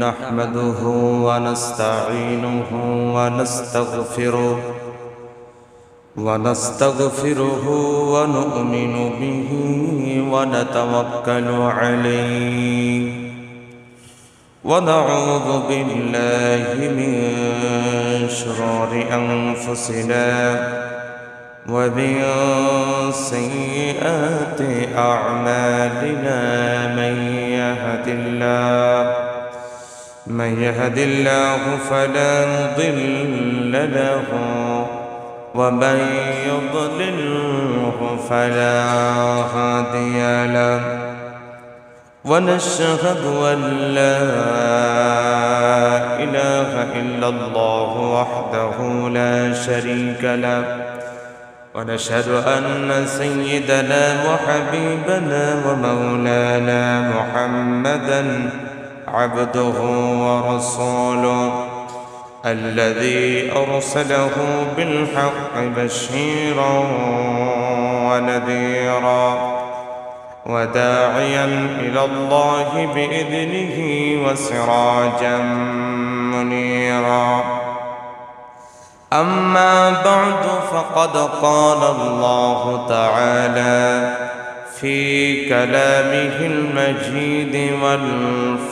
نحمده ونستعينه ونستغفره ونؤمن به ونتوكل عليه ونعوذ بالله من شرور أنفسنا ومن سيئات أعمالنا من يهد الله فلا مضل له ومن يضلله فلا هادي له ونشهد أن لا إله إلا الله وحده لا شريك له ونشهد أن سيدنا وحبيبنا ومولانا محمدًا عبده ورسوله الذي أرسله بالحق بشيرا ونذيرا وداعيا إلى الله بإذنه وسراجا منيرا أما بعد فقد قال الله تعالى في كلامه المجيد والفرقانه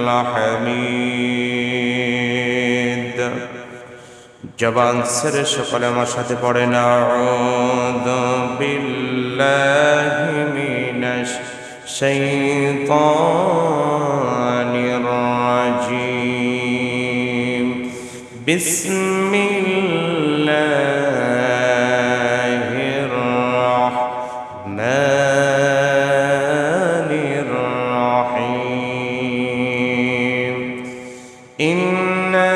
الحميد জবান ছেড়ে সকলে আমার সাথে পড়েন আউযু বিল্লাহি মিনাশ শাইতানির রাজীম বিসমিল্লাহির রাহমানির রহিম ইন্না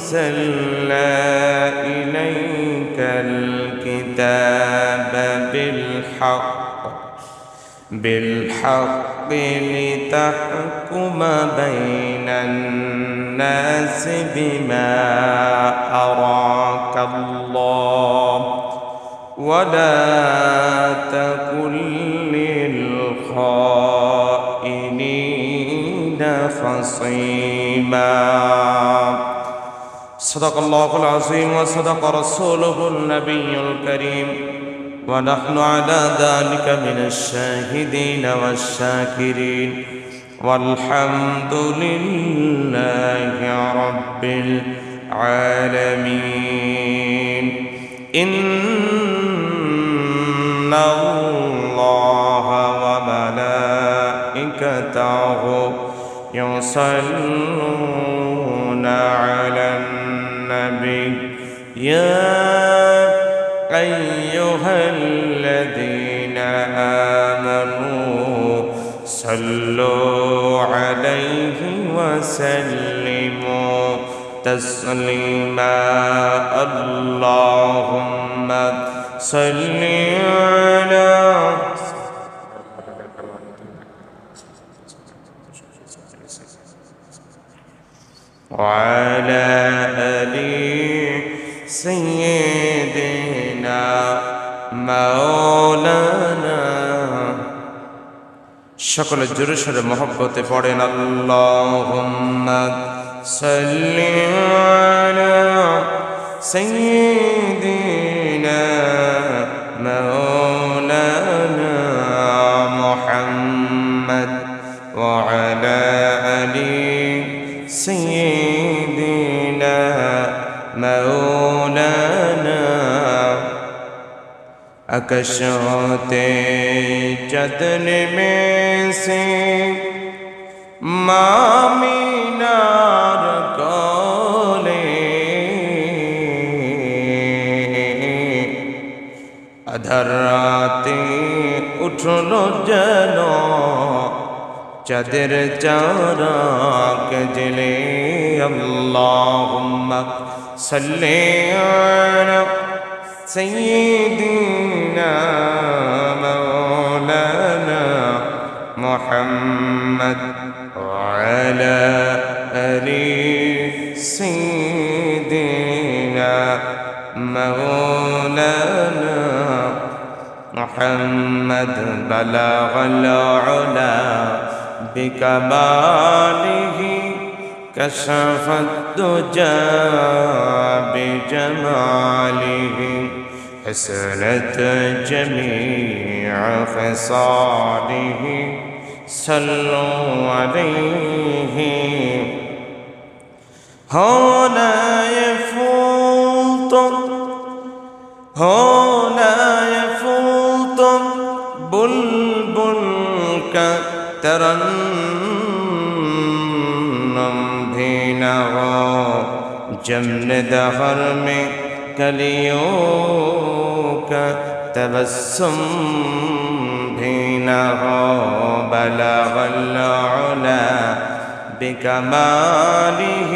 أنزلنا إليك الكتاب بالحق لتحكم بين الناس بما أراك الله ولا تكن للخائنين خصيما صدق الله العظيم وصدق رسوله النبي الكريم ونحن على ذلك من الشاهدين والشاكرين والحمد لله رب العالمين إن الله وملائكته يصلون على النبي يا أيها الذين آمنوا صلوا عليه وسلموا تسليما اللهم صل على وعلى آل سيدنا مولانا সকল জোরে সোরে মহব্বতে পড়েন আল্লাহুম্মা সাল্লি আলা সাইয়্যিদিনা মাওলানা মুহাম্মদ ওয়া আলা আলি سيدنا مولانا आकाश होते चतन में से मामीनार कोले अधर राते उठलो जनो चादर चाराक जले अल्लाहुम्मा सल्ली अला सय्यिदिना मौलाना मुहम्मद व अला आलि सय्यिदिना मौलाना محمد بلغ العلا بكماله كشف الدجى بجماله حسنت جميع خصاله صلوا عليه هنا يفوت بلبل كترنم بھی نہ ہو جمن دہر میں کلیوں کا تبسم بھی نہ ہو بلغ العلا بکمالہ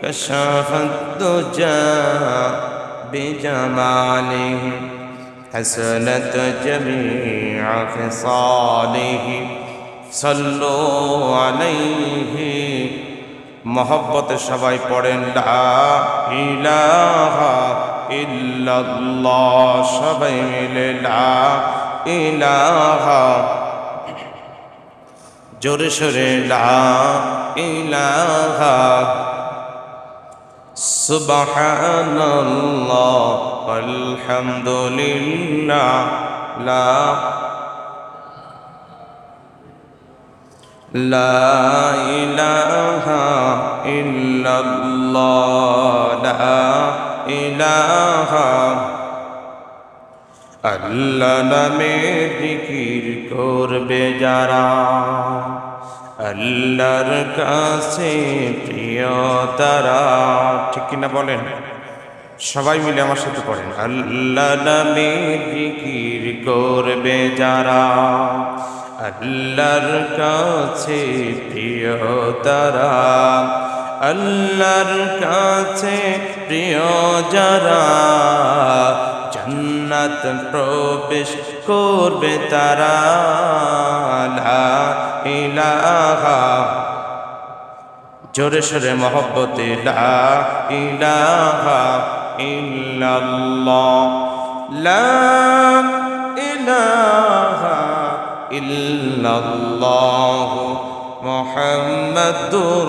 کشف الدجى بجماله حسنت جميع خصاله صلوا عليه محبت সবাই পড়েন লা ইলাহা ইল্লাল্লাহ সবাই মিলে লা ইলাহা জোরে সোরে লা ইলাহা সুবহানাল্লাহ আলহামদুলিল্লাহ লা ইলাহা ইল্লাল্লাহ লা ইলাহা আল্লাহ নামে জিকির করবে যারা আল্লাহর কাছে প্রিয় তারা ঠিক কিনা বলেন সবাই মিলে আমার সাথে পড়েন আল্লাহ নামে জিকির করবে যারা আল্লাহর কাছে প্রিয় তারা আল্লাহর কাছে প্রিয় যারা জান্নাত প্রবেশ করবে তারা লা ইলাহা জোরে সোরে মহব্বতে লা ইলাহা ইল্লাল্লাহ লা ইলাহা ইল্লাল্লাহ মুহাম্মাদুর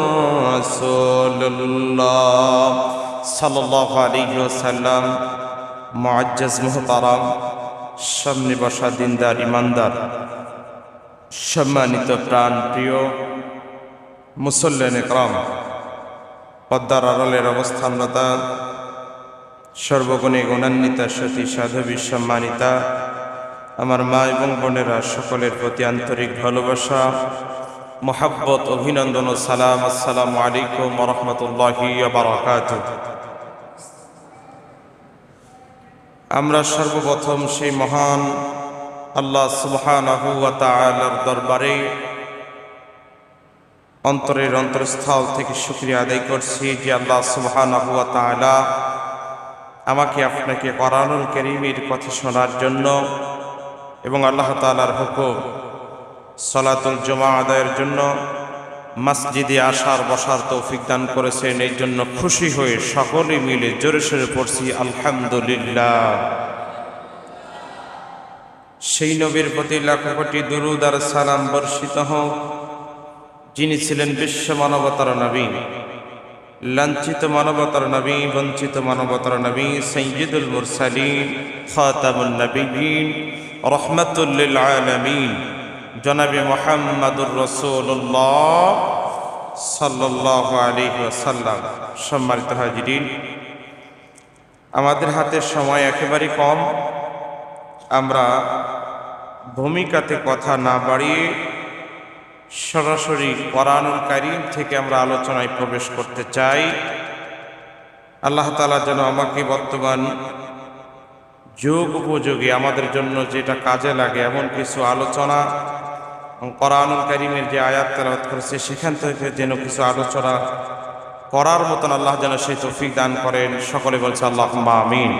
রাসূলুল্লাহ সাল্লাল্লাহু আলাইহি ওয়াসাল্লাম। মুআজ্জাজ মুহতারাম, সামনে বসা দিনদার ইমানদার সম্মানিত প্রাণ প্রিয় মুসল্লিন ইকরাম, পদ্মার আড়ালের অবস্থানরতা সর্বগুণে গুণান্বিতা সতী সাধবী সম্মানিতা আমার মা এবং বোনেরা, সকলের প্রতি আন্তরিক ভালোবাসা, মোহাব্বত, অভিনন্দন ও সালাম। আসসালামু আলাইকুম ওয়া রাহমাতুল্লাহি ওয়া বারাকাতুহু। আমরা সর্বপ্রথম সেই মহান আল্লাহ সুবহানাহু ওয়া তাআলার দরবারে অন্তরের অন্তরস্থল থেকে শুকরিয়া আদায় করছি যে আল্লাহ সুবহানাহু ওয়া তাআলা আমাকে আপনাকে কোরআনুল কারীমের কথা শোনার জন্য এবং আল্লাহ তাআলার হুকুম সালাতুল জুমা আদায়ের জন্য মসজিদে আসার বসার তৌফিক দান করেছেন। এই জন্য খুশি হয়ে সকলে মিলে জোরে সোরে পড়ছি আলহামদুলিল্লাহ। সেই নবীর প্রতি লাখ কোটি দুরূদ আর সালাম বর্ষিত হোক, যিনি ছিলেন বিশ্ব মানবতার নবী, লাঞ্ছিত মানবতার নবী, বঞ্চিত মানবতার নবী, সাইয়্যিদুল মুরসালিন, খাতামুন নবিয়্যিন, রাহমাতুল লিল আলামিন, জনাবে মুহাম্মাদুর রাসূলুল্লাহ সাল্লাল্লাহু আলাইহি ওয়াসাল্লাম। সম্মানিত হাজিরিন, আমাদের হাতে সময় একেবারে কম। আমরা ভূমিকাতে কথা না বাড়িয়ে সরাসরি কোরআনুল কারীম থেকে আমরা আলোচনায় প্রবেশ করতে চাই। আল্লাহ তাআলা যেন আমাকে বর্তমান যুগ উপযোগী, আমাদের জন্য যেটা কাজে লাগে এমন কিছু আলোচনা, কোরআনুল কারীমের যে আয়াত তেলাওয়াত করেছে সেখান থেকে যেন কিছু আলোচনা করার মতন আল্লাহ যেন সেই তৌফিক দান করেন। সকলে বলছে আল্লাহুম্মা আমিন।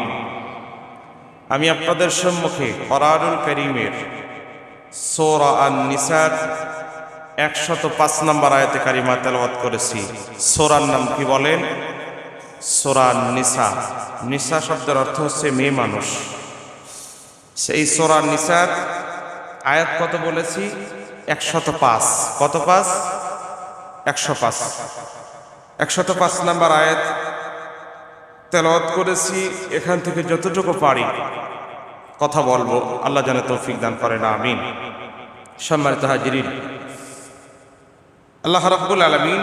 আমি আপনাদের সম্মুখে কোরআনুল কারীমের সূরা আন-নিসার 105 নম্বর আয়াতে কারিমা তেলাওয়াত করেছি। সূরার নাম কি বলেন? সূরা নিসা। নিসা শব্দের অর্থ হচ্ছে মেয়ে মানুষ। সেই সূরা নিসার আয়াত কত বলেছি? 105। কত 5? 105। 105 নম্বর আয়াত তেলাওয়াত করেছি। এখান থেকে যতটুকু পারি কথা বলবো, আল্লাহ যেন তৌফিক দান করেন, আমিন। সম্মানিত হাজিরিন, আল্লাহ রাব্বুল আলামিন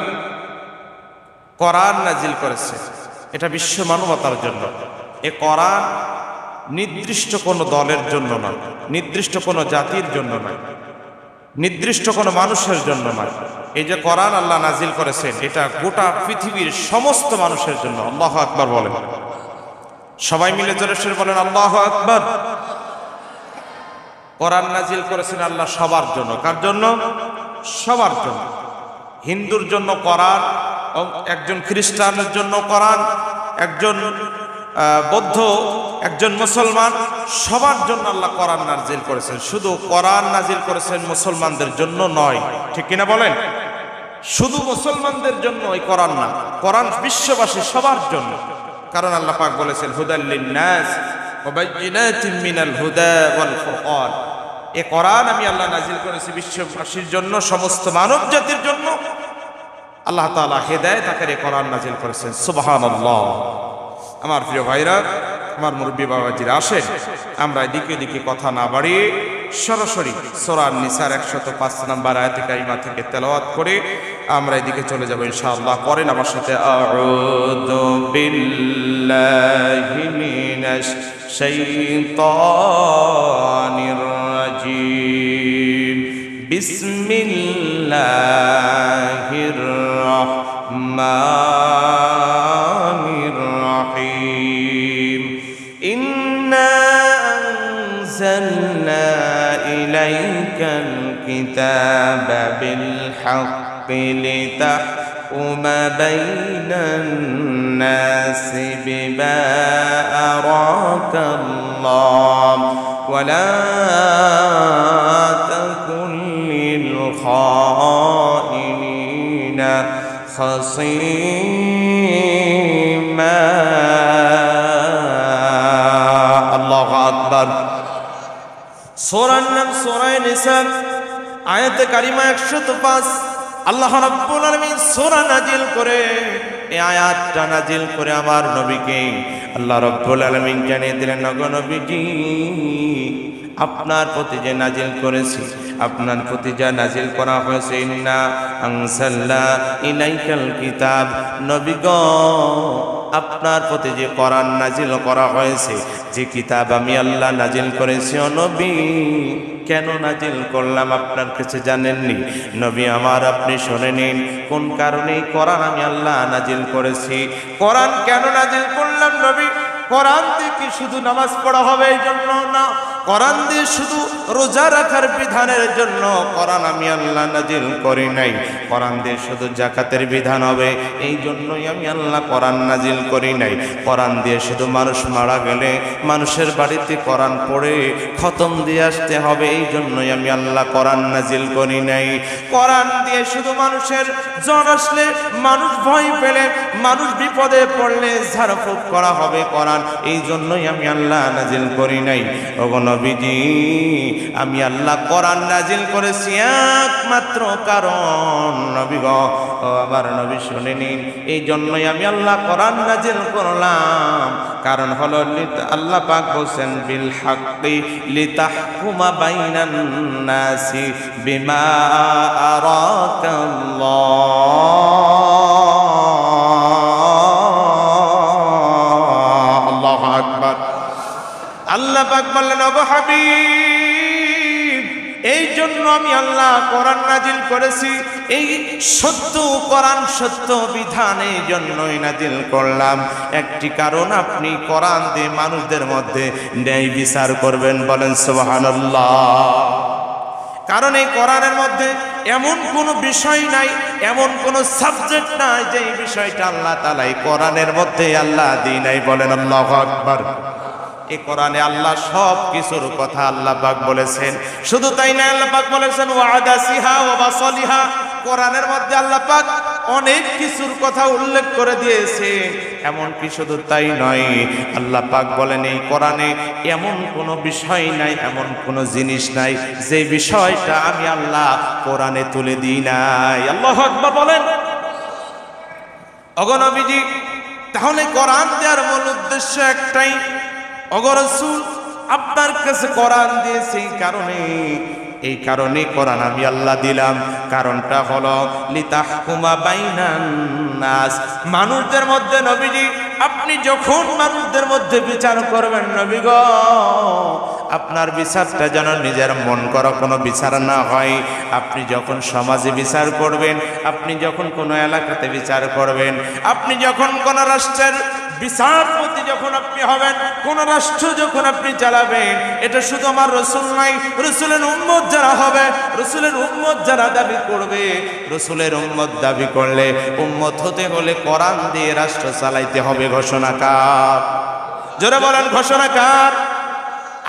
কোরআন নাজিল করেছে, এটা বিশ্ব মানবতার জন্য। এ কোরআন নির্দিষ্ট কোনো দলের জন্য নয়, নির্দিষ্ট কোনো জাতির জন্য নয়, নির্দিষ্ট কোনো মানুষের জন্য নয়। এই যে কোরআন আল্লাহ নাজিল করেছেন, এটা গোটা পৃথিবীর সমস্ত মানুষের জন্য। আল্লাহু আকবার বলেন, সবাই মিলে জোরে সোরে বলেন আল্লাহু আকবার। কোরআন নাজিল করেছেন আল্লাহ সবার জন্য। কার জন্য? সবার জন্য। হিন্দুর জন্য কোরআন, একজন খ্রিস্টানের জন্য কোরআন, একজন বৌদ্ধ, একজন মুসলমান, সবার জন্য আল্লাহ কোরআন নাজিল করেছেন। শুধু কোরআন নাজিল করেছেন মুসলমানদের জন্য নয়, ঠিক কিনা বলেন? শুধু মুসলমানদের জন্য এই কোরআন না, কোরআন বিশ্ববাসী সবার জন্য। কারণ আল্লাহ পাক বলেছেন হুদাল লিন-নাস ওয়া বাইয়িনাতিন মিনাল হুদা ওয়াল ফুরকান। এই কোরআন আমি আল্লাহ নাজিল করেছি বিশ্ববাসীর জন্য, সমস্ত মানব জাতির জন্য। আল্লাহ তাআলা হেদায়েত আকারে কোরআন নাজিল করেছেন। সুবহানাল্লাহ। আমার প্রিয় ভাইরা, আমার মুরব্বী বাবাজিরা, আসেন আমরা এদিকে ওদিকে কথা না বাড়িয়ে সরাসরি সূরা নিসার 105 নম্বর আয়াতে কারিমা থেকে তেলাওয়াত করে আমরা এদিকে চলে যাব ইনশাআল্লাহ। করেন আমার সাথে, আউযু বিল্লাহি মিনাশ শাইতানির রাজীম। বিসমিল্লাহির রাহমানির রাহিম। ইন্না আনজালনা ইলাইকাল কিতাবা বিল হাক্কি লিতাহকুমা বাইনান নাসি বিমা আরাকাল্লাহ ওয়া লা তাকুন লিল খাইনিনা খাসীমা। আল্লাহু আকবার। সূরার নাম সূরা নিসা, আয়াতে কারিমা 105। আল্লাহ রাব্বুল আলামিন সূরা নাজিল করে, এই আয়াতটা নাজিল করে আমার নবীকে আল্লাহ রাব্বুল আলামিন জানিয়ে দিলেন, ওগো নবীজি, আপনার প্রতি যে নাজিল করেছি, আপনার প্রতি যা নাজিল করা হয়েছে, ইন্না আনজালনা ইলাইকাল কিতাব, নবী গো, আপনার প্রতি যে কোরআন নাজিল করা হয়েছে, যে কিতাব আমি আল্লাহ নাজিল করেছি, ও নবী, কেন নাজিল করলাম আপনার কাছে জানেননি? নবী আমার, আপনি শুনে নিন কোন কারণে কোরআন আমি আল্লাহ নাজিল করেছি। কোরআন কেন নাজিল করলাম নবী? কোরআন দিয়ে কি শুধু নামাজ পড়া হবে এই জন্য না, কোরআন দিয়ে শুধু রোজা রাখার বিধানের জন্য কোরআন আমি আল্লাহ নাজিল করি নাই। কোরআন দিয়ে শুধু যাকাতের বিধান হবে এই জন্যই আমি আল্লাহ কোরআন নাজিল করি নাই। কোরআন দিয়ে শুধু মানুষ মারা গেলে মানুষের বাড়িতে কোরআন পড়ে খতম দিয়ে আসতে হবে এই জন্যই আমি আল্লাহ কোরআন নাজিল করি নাই। কোরআন দিয়ে শুধু মানুষের জ্বর আসলে, মানুষ ভয় পেলে, মানুষ বিপদে পড়লে ঝাড়ফুঁক করা হবে কোরআন, এই জন্যই আমি আল্লাহ নাজিল করি নাই। ওগো নবীজি, আমি আল্লাহ কোরআন নাজিল করেছি একমাত্র কারণ, নবী গো, ও আমার নবী শুনে নিন, এই জন্যই আমি আল্লাহ কোরআন নাজিল করলাম। কারণ হলো আল্লাহ পাক বলছেন বিল হাক্কি লিতাহকুমা বাইনান নাসি বিমা আরাকাল্লাহ। আল্লাহু আকবার। আল্লাহ পাক বললেন, ওগো হাবিব, এই জন্য আমি আল্লাহ কোরআন নাজিল করেছি, এই সত্য কোরআন সত্য বিধান এই জন্যই নাজিল করলাম। একটি কারণ, আপনি কোরআন দিয়ে মানুষদের মধ্যে ন্যায় বিচার করবেন। বলেন সুবহানাল্লাহ। কারণ এই কোরআনের মধ্যে এমন কোনো বিষয় নাই, এমন কোনো সাবজেক্ট নাই যে এই বিষয়টা আল্লাহ তাআলা এই কোরআনের মধ্যে আল্লাহ দিই নাই। বলেন আল্লাহু আকবার। এই কোরআনে আল্লাহ সব কিছুর কথা আল্লাহ পাক বলেছেন। শুধু তাই না, আল্লাহ পাক বলেছেন ওয়াদাসিহা ওয়া বাসালিহা। কোরআনের মধ্যে আল্লাহ পাক অনেক কিছুর কথা উল্লেখ করে দিয়েছে। এমন কি শুধু তাই নয়, আল্লাহ পাক বলেন এই কোরআনে এমন কোনো বিষয় নাই, এমন কোনো জিনিস নাই যে বিষয়টা আমি আল্লাহ কোরআনে তুলে দিই নাই। আল্লাহু আকবার বলেন। ওগো নবীজি, তাহলে কোরআন দেওয়ার মূল উদ্দেশ্য একটাই। ওগো রাসূল, আপনার কাছে কোরআন দিয়েছি এই কারণে কোরআন আমি আল্লাহ দিলাম। কারণটা হলো লিতাহকুমা বাইনান নাস, মানুষদের মধ্যে নবীজি আপনি যখন মানুষদের মধ্যে বিচার করবেন নবী গো, আপনার বিচারটা যেন নিজের মন করা কোনো বিচার না হয়। আপনি যখন সমাজে বিচার করবেন, আপনি যখন কোনো এলাকাতে বিচার করবেন, আপনি যখন কোনো রাষ্ট্রের বিচারপতি যখন আপনি হবেন, কোন রাষ্ট্র যখন আপনি চালাবেন, এটা শুধু আমার রাসূল নাই, রাসূলের উম্মত যারা হবে, রাসূলের উম্মত যারা দাবি করবে, রাসূলের উম্মত দাবি করলে উম্মত হতে হলে কোরআন দিয়ে রাষ্ট্র চালাইতে হবে। ঘোষণা কার? জোরে বলেন, ঘোষণা কার?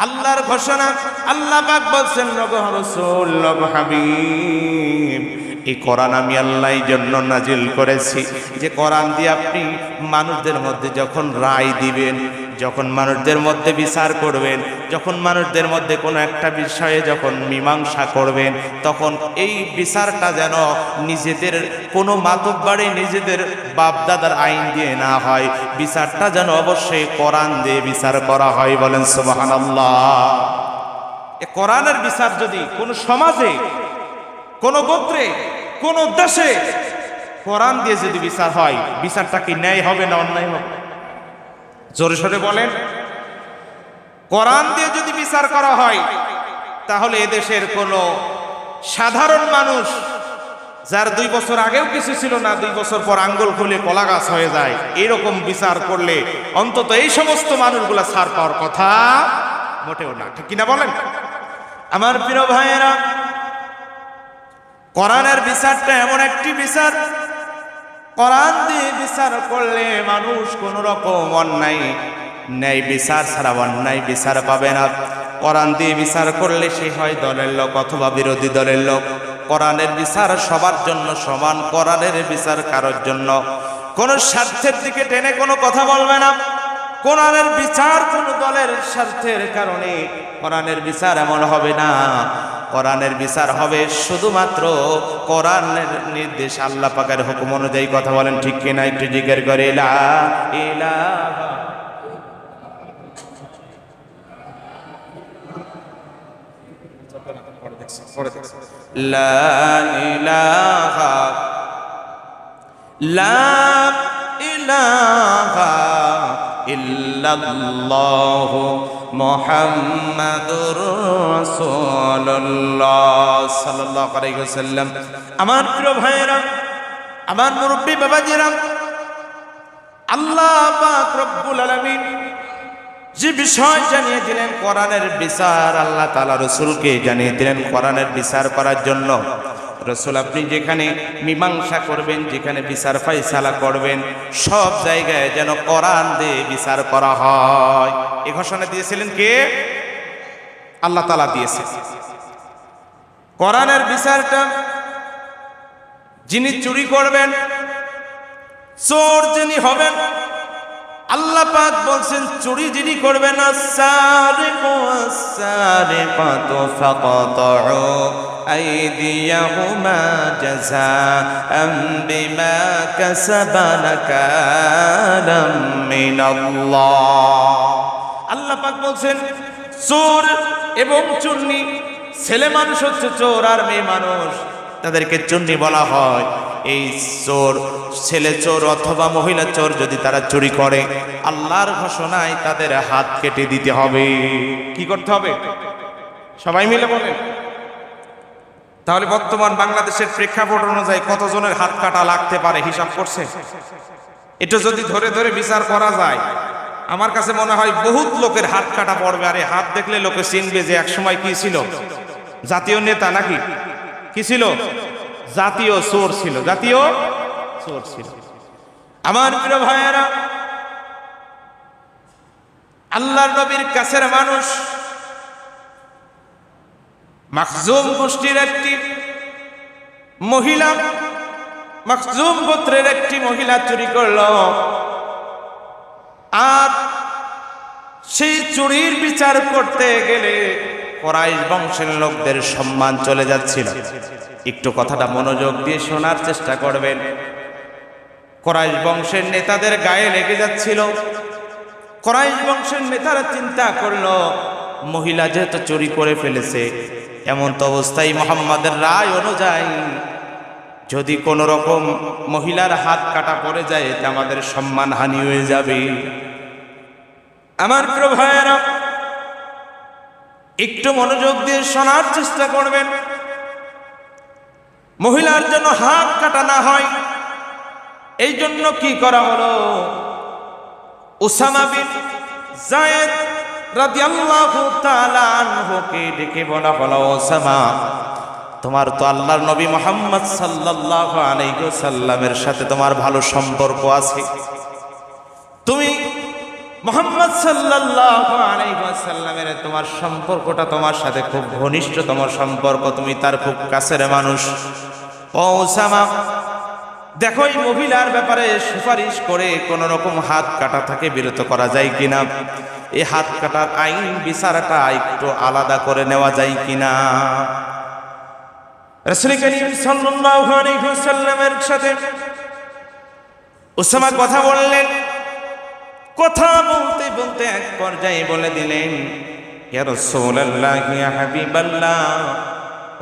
আল্লাহর ঘোষণা। আল্লাহ পাক বলছেন নগো রাসূল, নগো হাবিব, এই কোরআন আমি আল্লাহর জন্য নাজিল করেছি যে কোরআন দিয়ে আপনি মানুষদের মধ্যে যখন রায় দিবেন, যখন মানুষদের মধ্যে বিচার করবেন, যখন মানুষদের মধ্যে কোনো একটা বিষয়ে যখন মীমাংসা করবেন, তখন এই বিচারটা যেন নিজেদের কোনো মাতব্বরে নিজেদের বাপদাদার আইন দিয়ে না হয়, বিচারটা যেন অবশ্যই কোরআন দিয়ে বিচার করা হয়। বলেন সুবহানাল্লাহ। এই কোরআনের বিচার যদি কোনো সমাজে, কোন গোত্রে, কোন দেশে কোরআন দিয়ে যদি বিচার হয়, বিচারটা কি ন্যায় হবে না অন্যায় হবে? জোরে সোরে বলেন। কোরআন দিয়ে যদি বিচার করা হয়, তাহলে এদেশের কোন সাধারণ মানুষ যার 2 বছর আগেও কিছু ছিল না, 2 বছর পর আঙ্গুল খুলে কলা গাছ হয়ে যায়, এরকম বিচার করলে অন্তত এই সমস্ত মানুষগুলা ছাড় পাওয়ার কথা মোটেও না। ঠিক কিনা বলেন? আমার প্রিয় ভাইয়েরা, কোরআনের বিচারটা এমন একটি বিচার, কোরআন দিয়ে বিচার করলে মানুষ কোন রকম অন্যায় ন্যায় বিচার ছাড়া অন্যায় বিচার পাবে না। কোরআন দিয়ে বিচার করলে সে হয় দলের লোক অথবা বিরোধী দলের লোক। কোরআনের বিচার সবার জন্য সমান। কোরআনের বিচার কারোর জন্য কোনো স্বার্থের দিকে টেনে কোনো কথা বলবে না। কোরআনের বিচার কোন দলের স্বার্থের কারণে কোরআনের বিচার এমন হবে না। কোরআনের বিচার হবে শুধুমাত্র কোরআনের নির্দেশ, আল্লাহ পাকের হুকুম অনুযায়ী। কথা বলেন ঠিক কিনা? একটু জিকির করে লা ইলাহা লা ইলাহা লা ইলাহা ইল্লাল্লাহু মুহাম্মাদুর রাসূলুল্লাহ সাল্লাল্লাহু আলাইহি ওয়াসাল্লাম। আমার প্রিয় ভাইয়েরা, আমার মুরব্বী বাবাজিরা, আল্লাহ পাক রব্বুল আলামিন যে বিষয় জানিয়ে দিলেন কোরআনের বিচার, আল্লাহ তাআলা রাসূলকে জানিয়ে দিলেন কোরআনের বিচার করার জন্য। রাসূল আপনি যেখানে মীমাংসা করবেন, যেখানে বিচার ফায়সালা করবেন, সব জায়গায় যেন কোরআন দিয়ে বিচার করা হয়। এই ঘোষণা দিয়েছিলেন কে? আল্লাহ তাআলা দিয়েছেন। কোরআনের বিচারটা যিনি চুরি করবেন, চোর যিনি হবেন, আল্লাহ পাক বলছেন চুরি যিনি করবেন, আস-সারিকু ওয়াস-সারিকাতু ফাকাতউ আইদিয়াহুমা জাযাআম বিমা কাসাবা নাকালাম মিনাল্লাহ। আল্লাহ পাক বলছেন চোর এবং চুন্নি, ছেলে মানুষ হচ্ছে চোর আর মেয়ে মানুষ, তাদেরকে চুন্নি বলা হয়। এই চোর, ছেলে চোর অথবা মহিলা চোর যদি তারা চুরি করে, আল্লাহর ঘোষণায় তাদের হাত কেটে দিতে হবে। কি করতে হবে? সবাই মিলে বলেন। তাহলে বর্তমান বাংলাদেশের প্রেক্ষাপট অনুযায়ী কতজনের হাত কাটা লাগতে পারে হিসাব করছে? এটা যদি ধরে ধরে বিচার করা যায়, আমার কাছে মনে হয় বহুত লোকের হাত কাটা পড়বে। আর এই হাত দেখলে লোকে চিনবে যে একসময় কি ছিল, জাতীয় নেতা নাকি কি ছিল? জাতীয় চোর ছিল, জাতীয় চোর ছিল। আমার প্রিয় ভাইয়েরা, আল্লাহর নবীর কাছের মানুষ মাখজুম গোষ্ঠীর একটি মহিলা মাখজুম গোত্রের একটি মহিলা চুরি করলো, আর সেই চুরির বিচার করতে গেলে কুরাইশ বংশের লোকদের সম্মান চলে যাচ্ছিল। একটু কথাটা মনোযোগ দিয়ে শোনার চেষ্টা করবেন। কুরাইশ বংশের নেতাদের গায়ে লেগে যাচ্ছিল। কুরাইশ বংশের নেতারা চিন্তা করলো, মহিলা যেহেতু চুরি করে ফেলেছে, এমন তো অবস্থায় মুহাম্মাদের রায় অনুযায়ী যদি কোনো রকম মহিলার হাত কাটা পড়ে যায়, এতে আমাদের সম্মান হানি হয়ে যাবে। আমার প্রিয় ভাইয়েরা, একটু মনোযোগ দিয়ে শোনার চেষ্টা করবেন। মহিলার জন্য হাত কাটা না হয়, এই জন্য কি করা হলো, উসামা বিন যায়েদ রাদিয়াল্লাহু তাআলা আনহুকে ডেকে বলা হলো, উসামা, তোমার তো আল্লাহর নবী মুহাম্মদ সাল্লাল্লাহু আলাইহি ওয়াসাল্লামের সাথে তোমার ভালো সম্পর্ক আছে। তুমি মুহাম্মদ সাল্লাল্লাহু আলাইহি ওয়াসাল্লামের তোমার সম্পর্কটা তোমার সাথে খুব ঘনিষ্ঠতম সম্পর্ক, তুমি তার খুব কাছের মানুষ। ও উসামা, দেখো এই মহিলার ব্যাপারে সুপারিশ করে কোন রকম হাত কাটা থেকে বিরত করা যায় কিনা, এই হাত কাটার আইন বিচারটা একটু আলাদা করে নেওয়া যায় কিনা। রাসূল করিম সাল্লাল্লাহু আলাইহি ওয়াসাল্লামের সাথে উসামা কথা বললেন। কথা বলতে বলতে এক পর্যায়ে বলে দিলেন, ইয়া রাসূলুল্লাহ, ইয়া হাবিবাল্লাহ,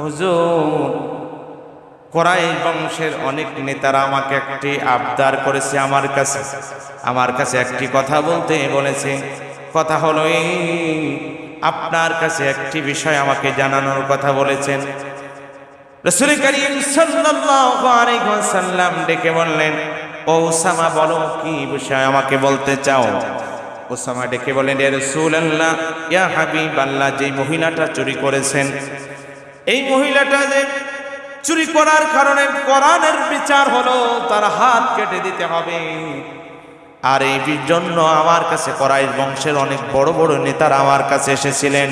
হুজুর, কুরাইশ বংশের অনেক নেতারা আমাকে একটি আবদার করেছে, আমার কাছে একটি কথা বলতে বলেছে। কথা হলো এই, আপনার কাছে একটি বিষয় আমাকে জানানোর কথা বলেছেন। রাসূল করিম সাল্লাল্লাহু আলাইহি ওয়াসাল্লাম ডেকে বললেন, ও উসামা, বলো কি বিষয় আমাকে বলতে চাও। উসামা ডেকে বলেন, ইয়া রাসূলুল্লাহ, ইয়া হাবিবাল্লাহ, যে মহিলাটা চুরি করেছেন, এই মহিলাটা যে চুরি করার কারণে কোরআনের বিচার হলো তার হাত কেটে দিতে হবে। আর এই জন্য আমার কাছে কুরাইশ বংশের অনেক বড় বড় নেতারা আমার কাছে এসেছিলেন।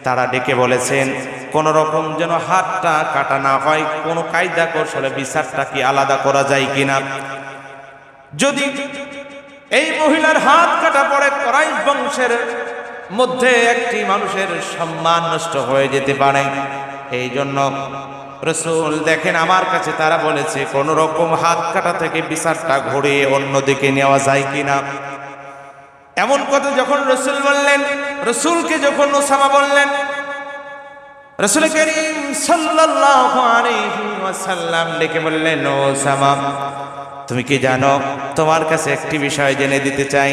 তারা ডেকে বলেছেন, কোন রকম যেন হাতটা কাটা না হয়, কোন কায়দা কৌশলে বিচারটা কি আলাদা করা যায় কিনা। যদি এই মহিলার হাত কাটা পড়ে, কুরাইশ বংশের মধ্যে একটি মানুষের সম্মান নষ্ট হয়ে যেতে পারে। এই জন্য রাসূল দেখেন, আমার কাছে তারা বলেছে কোন রকম হাত কাটা থেকে বিচারটা ঘুরিয়ে অন্যদিকে নেওয়া যায় কিনা। এমন কথা যখন রাসূল বললেন, রাসূলকে যখন উসামা বললেন, রাসূল করিম সাল্লাল্লাহু আলাইহি ওয়াসাল্লাম ডেকে বললেন, ও উসামা, তুমি কি জানো, তোমার কাছে একটি বিষয় জেনে দিতে চাই।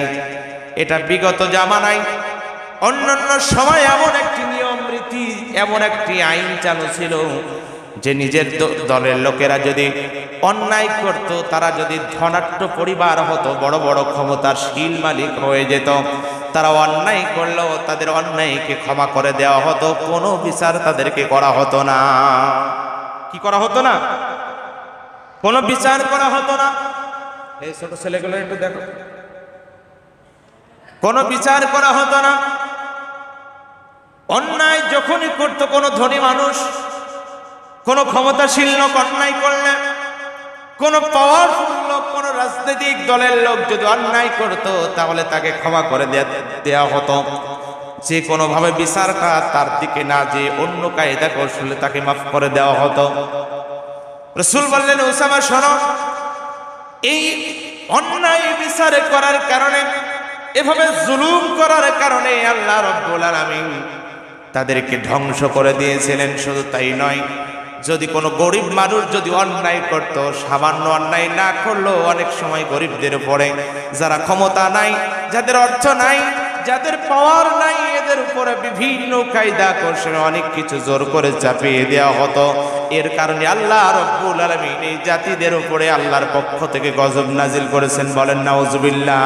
এটা বিগত জামানায় অন্যান্য সময় এমন একটি নিয়ম রীতি, এমন একটি আইন চালু ছিল যে নিজের দলের লোকেরা যদি অন্যায় করত, তারা যদি ধনাঢ্য পরিবার হতো, বড় বড় ক্ষমতাশীল মালিক হয়ে যেত, তারা অন্যায় করলেও তাদের অন্যায়কে ক্ষমা করে দেওয়া হতো, কোনো বিচার তাদেরকে করা হতো না। কি করা হতো না? কোনো বিচার করা হতো না। এই ছোট ছেলেগুলো একটু দেখো, কোনো বিচার করা হতো না। অন্যায় যখনই করত কোনো ধনী মানুষ, কোন ক্ষমতাশীল লোক অন্যায় করলে, কোন পাওয়ারফুল লোক, কোন রাজনৈতিক দলের লোক যদি অন্যায় করত, তাহলে তাকে ক্ষমা করে দেওয়া হতো। যে কোনোভাবে বিচারটা তার দিকে না যে অন্য কায়দা কৌশলে তাকে মাফ করে দেওয়া হতো। রাসূল বললেন, উসামা শোনো, এই অন্যায় বিচার করার কারণে, এভাবে জুলুম করার কারণে আল্লাহ রাব্বুল আলামিন তাদেরকে ধ্বংস করে দিয়েছিলেন। শুধু তাই নয়, যদি কোনো গরিব মানুষ যদি অন্যায় করত, সামান্য অন্যায় না করলেও অনেক সময় গরিবদের উপরে, যারা ক্ষমতা নাই, যাদের অর্থ নাই, যাদের পাওয়ার নাই, এদের উপরে বিভিন্ন কায়দা কৌশলে অনেক কিছু জোর করে চাপিয়ে দেওয়া হতো। এর কারণে আল্লাহ রাব্বুল আলামিন এই জাতিদের উপরে আল্লাহর পক্ষ থেকে গজব নাজিল করেছেন। বলেন নাউজুবিল্লাহ।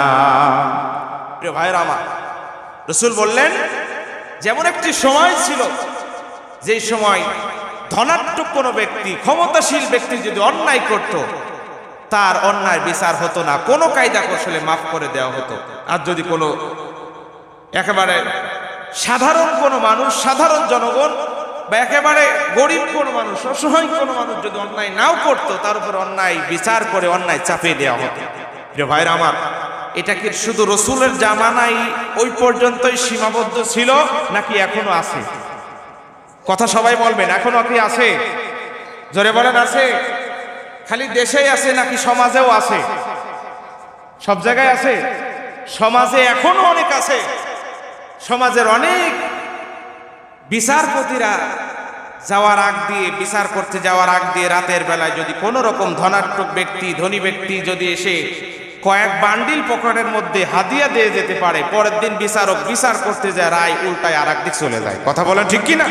প্রিয় ভাইরা আমার, রাসূল বললেন, যেমন একটি সময় ছিল, যেই সময় ধনাঢ্য কোনো ব্যক্তি, ক্ষমতাশীল ব্যক্তি যদি অন্যায় করত, তার অন্যায় বিচার হতো না, কোনো কায়দা কৌশলে মাফ করে দেওয়া হতো। আর যদি কোনো একেবারে সাধারণ কোনো মানুষ, সাধারণ জনগণ বা একেবারে গরিব কোনো মানুষ, অসহায় কোনো মানুষ যদি অন্যায় নাও করতো, তার উপর অন্যায় বিচার করে অন্যায় চাপিয়ে দেওয়া হতো। প্রিয় ভাইরা আমার, এটা কি শুধু রসুলের জামানায় ওই পর্যন্তই সীমাবদ্ধ ছিল নাকি এখনো আছে? কথা সবাই বলবেন, এখনো কি আছে? জোরে বলেন, আছে? খালি দেশেই আছে নাকি সমাজেও আছে? সব জায়গায় আছে। সমাজে এখনো অনেক আছে। সমাজের অনেক বিচারপতিরা যাওয়ার আগ দিয়ে, বিচার করতে যাওয়ার আগ দিয়ে রাতের বেলায় যদি কোনো রকম ধনাত্মক ব্যক্তি, ধনী ব্যক্তি যদি এসে কয়েক বান্ডিল পকেটের মধ্যে হাদিয়া দিয়ে যেতে পারে, পরের দিন বিচারক বিচার করতে যায়, রায় উল্টায় আর একদিক চলে যায়। কথা বলেন ঠিক কিনা?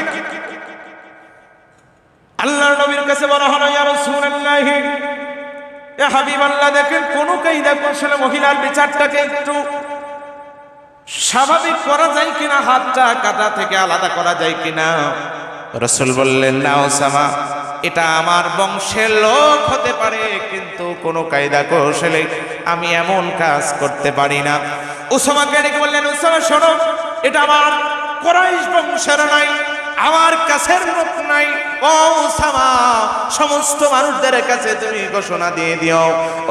আল্লাহর নবীর কাছে বলা হলো, ইয়া রাসূলুল্লাহ, এ হাবিবাল্লাহ, দেখেন কোন কায়দা কৌশলে মহিলার বিচারটাকে একটু স্বাভাবিক করা যায় কিনা, হাতটা কাটা থেকে আলাদা করা যায় কিনা। রাসূল বললেন, না ওসামা, এটা আমার বংশের লোক হতে পারে, কিন্তু কোনো কায়দা কৌশলে আমি এমন কাজ করতে পারি না। উসামাকে ডেকে বললেন, উসামা শোনো, এটা আমার কুরাইশ বংশের নাই, আমার কাছের লোক নাই। ও উসামা, সমস্ত মানুষদের কাছে তুমি ঘোষণা দিয়ে দিও,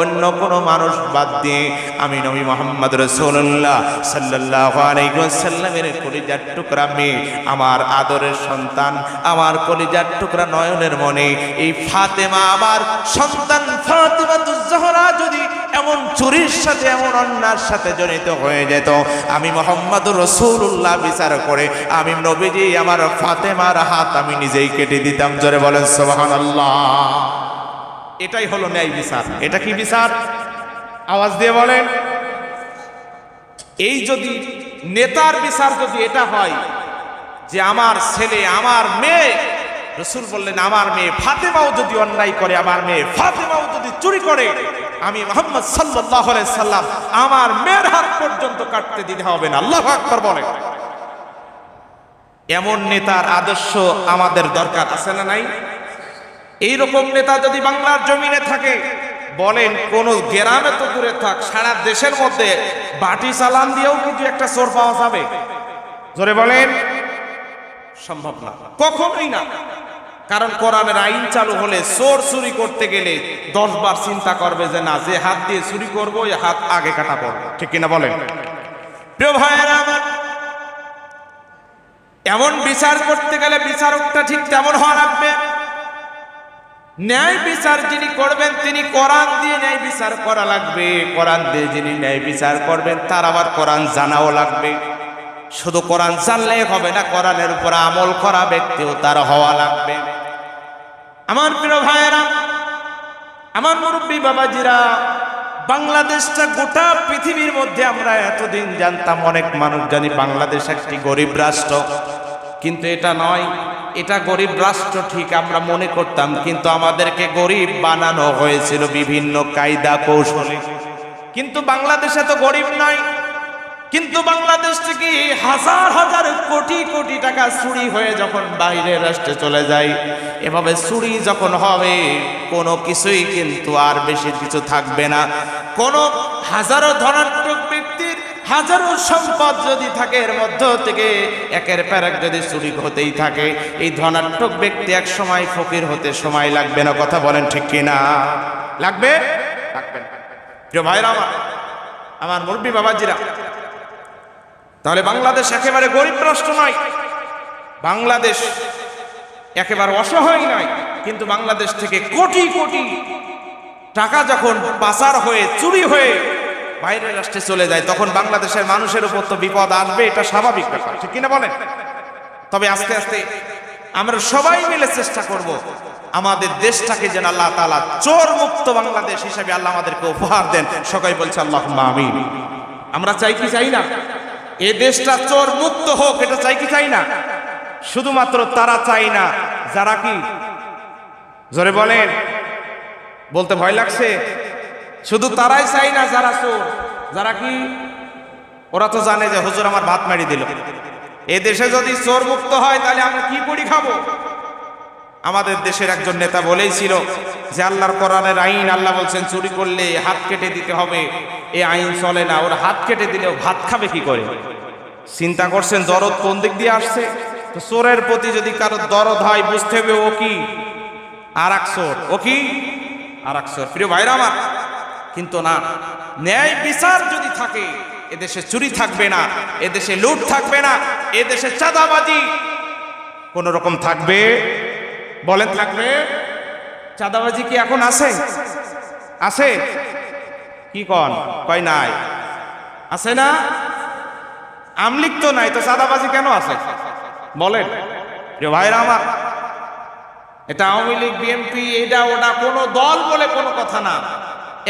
অন্য কোনো মানুষ বাদ দিয়ে আমি নবী মুহাম্মদ রাসূলুল্লাহ সাল্লাল্লাহু আলাইহি ওয়াসাল্লামের কলিজার টুকরা মেয়ে, আমার আদরের সন্তান, আমার কলিজার টুকরা নয়নের মনে এই ফাতেমা, আমার সন্তান ফাতেমাতুজ জোহরা যদি এমন চুরির সাথে, এমন অন্যায়ের সাথে জড়িত হয়ে যেত, আমি মুহাম্মদুর রাসূলুল্লাহ বিচার করে আমি নবীজি আমার ফাতেমার হাত আমি নিজেই কেটে দিতাম। জোরে বলেন সুবহানাল্লাহ। এটাই হলো ন্যায় বিচার। এটা কি বিচার? আওয়াজ দিয়ে বলেন। এই যদি নেতার বিচার যদি এটা হয় যে আমার ছেলে, আমার মেয়ে, রাসূল বললেন আমার মেয়ে ফাতেমাও যদি অন্যায় করে, আমার মেয়ে ফাতেমাও যদি চুরি করে, আমি মুহাম্মদ সাল্লাল্লাহু আলাইহি সাল্লাম আমার মেয়ের হাত পর্যন্ত কাটতে দিতে হবে না। আল্লাহু আকবার বলেন। এমন নেতার আদর্শ আমাদের দরকার আছে না নাই? এইরকম নেতা যদি বাংলার জমিনে থাকে, বলেন কোন গ্রামে তো দূরে থাক, সারা দেশের মধ্যে বাটি চালান দিয়েও কিন্তু একটা চোর পাওয়া যাবে? জোরে বলেন। সম্ভব না, কখনোই না। কারণ কোরআনের আইন চালু হলে চোর চুরি করতে গেলে 10 বার চিন্তা করবে যে না, যে হাত দিয়ে চুরি করবো এই হাত আগে কাটা পড়বে। ঠিক কিনা বলেন? প্রিয় ভাইয়েরা আমার, এমন বিচার করতে গেলে বিচারকটা ঠিক তেমন হওয়া লাগবে। ন্যায় বিচার যিনি করবেন তিনি কোরআন দিয়ে ন্যায় বিচার করা লাগবে। কোরআন দিয়ে যিনি ন্যায় বিচার করবেন তার আবার কোরআন জানাও লাগবে। শুধু কোরআন জানলেই হবে না, কোরআনের উপর আমল করা ব্যক্তিও তার হওয়া লাগবে। আমার প্রিয় ভাইয়েরা, আমার মুরব্বী বাবাজিরা, বাংলাদেশটা গোটা পৃথিবীর মধ্যে আমরা এতদিন জানতাম, অনেক মানুষ জানি বাংলাদেশ একটি গরিব রাষ্ট্র, কিন্তু এটা নয়। এটা গরিব রাষ্ট্র ঠিক আমরা মনে করতাম, কিন্তু আমাদেরকে গরিব বানানো হয়েছিল বিভিন্ন কায়দা কৌশলে। কিন্তু বাংলাদেশে তো গরিব নয়, কিন্তু বাংলাদেশ থেকে হাজার হাজার কোটি কোটি টাকা চুরি হয়ে যখন বাইরের রাষ্ট্রে চলে যায়, এভাবে চুরি যখন হবে কোনো কিছুই কিন্তু আর বেশি কিছু থাকবে না। কোনো হাজারো ধনাত্মক ব্যক্তির হাজারো সম্পদ যদি থাকে, এর মধ্য থেকে একের পর এক যদি চুরি হতেই থাকে, এই ধনাত্মক ব্যক্তি এক সময় ফকির হতে সময় লাগবে না। কথা বলেন ঠিক কিনা? লাগবে? লাগবে না। প্রিয় ভাইরা আমার মুরব্বী বাবাজিরা, তাহলে বাংলাদেশ একেবারে গরিব রাষ্ট্র নয়, বাংলাদেশ একেবারে অসহায় নয়, কিন্তু বাংলাদেশ থেকে কোটি কোটি টাকা যখন পাচার হয়ে চুরি হয়ে বাইরের রাষ্ট্রে চলে যায়, তখন বাংলাদেশের মানুষের উপর তো বিপদ আসবে, এটা স্বাভাবিক ব্যাপার। ঠিক কিনা বলেন? তবে আস্তে আস্তে আমরা সবাই মিলে চেষ্টা করব আমাদের দেশটাকে যেন আল্লাহ তাআলা চোর মুক্ত বাংলাদেশ হিসেবে আল্লাহ আমাদেরকে উপহার দেন। সবাই বলছে আল্লাহুম্মা আমিন। আমরা চাই কি চাই না এ দেশটা চোর মুক্ত হোক? এটা চাই কি চাই না? শুধুমাত্র তারা চাই না যারা কি, জোরে বলেন, বলতে ভয় লাগছে, শুধু তারাই চাই না যারা চোর, যারা কি, ওরা তো জানে যে হুজুর আমার ভাত মেরে দিল। এ দেশে যদি চোর মুক্ত হয় তাহলে আমরা কি করি খাবো? আমাদের দেশের একজন নেতা বলেইছিল যে আল্লাহর কোরআনের আইন, আল্লাহ বলছেন চুরি করলে হাত কেটে দিতে হবে, এই আইন চলে না। ওর হাত কেটে দিলেও ভাত খাবে কি করে? চিন্তা করছেন দরদ কোন দিক দিয়ে আসছে? তো চোরের প্রতি যদি কারো দরদ হয় বুঝতে হবে ও কি আর এক চোর, ও কি আর এক চোর। প্রিয় ভাইরা আমার, কিন্তু না, ন্যায় বিচার যদি থাকে এদেশে চুরি থাকবে না, এদেশে লুট থাকবে না, এদেশে চাঁদাবাজি কোন রকম থাকবে? বলেন থাকবে? চাঁদাবাজি কি এখন আছে? আছে কি কন? কয় নাই। আছে না? আমলিক তো নাই, তো চাঁদাবাজি কেন আছে বলেন? প্রিয় ভাইরা আমার, এটা আওয়ামী লীগ, বিএনপি, এটা ওটা কোনো দল বলে কোনো কথা না।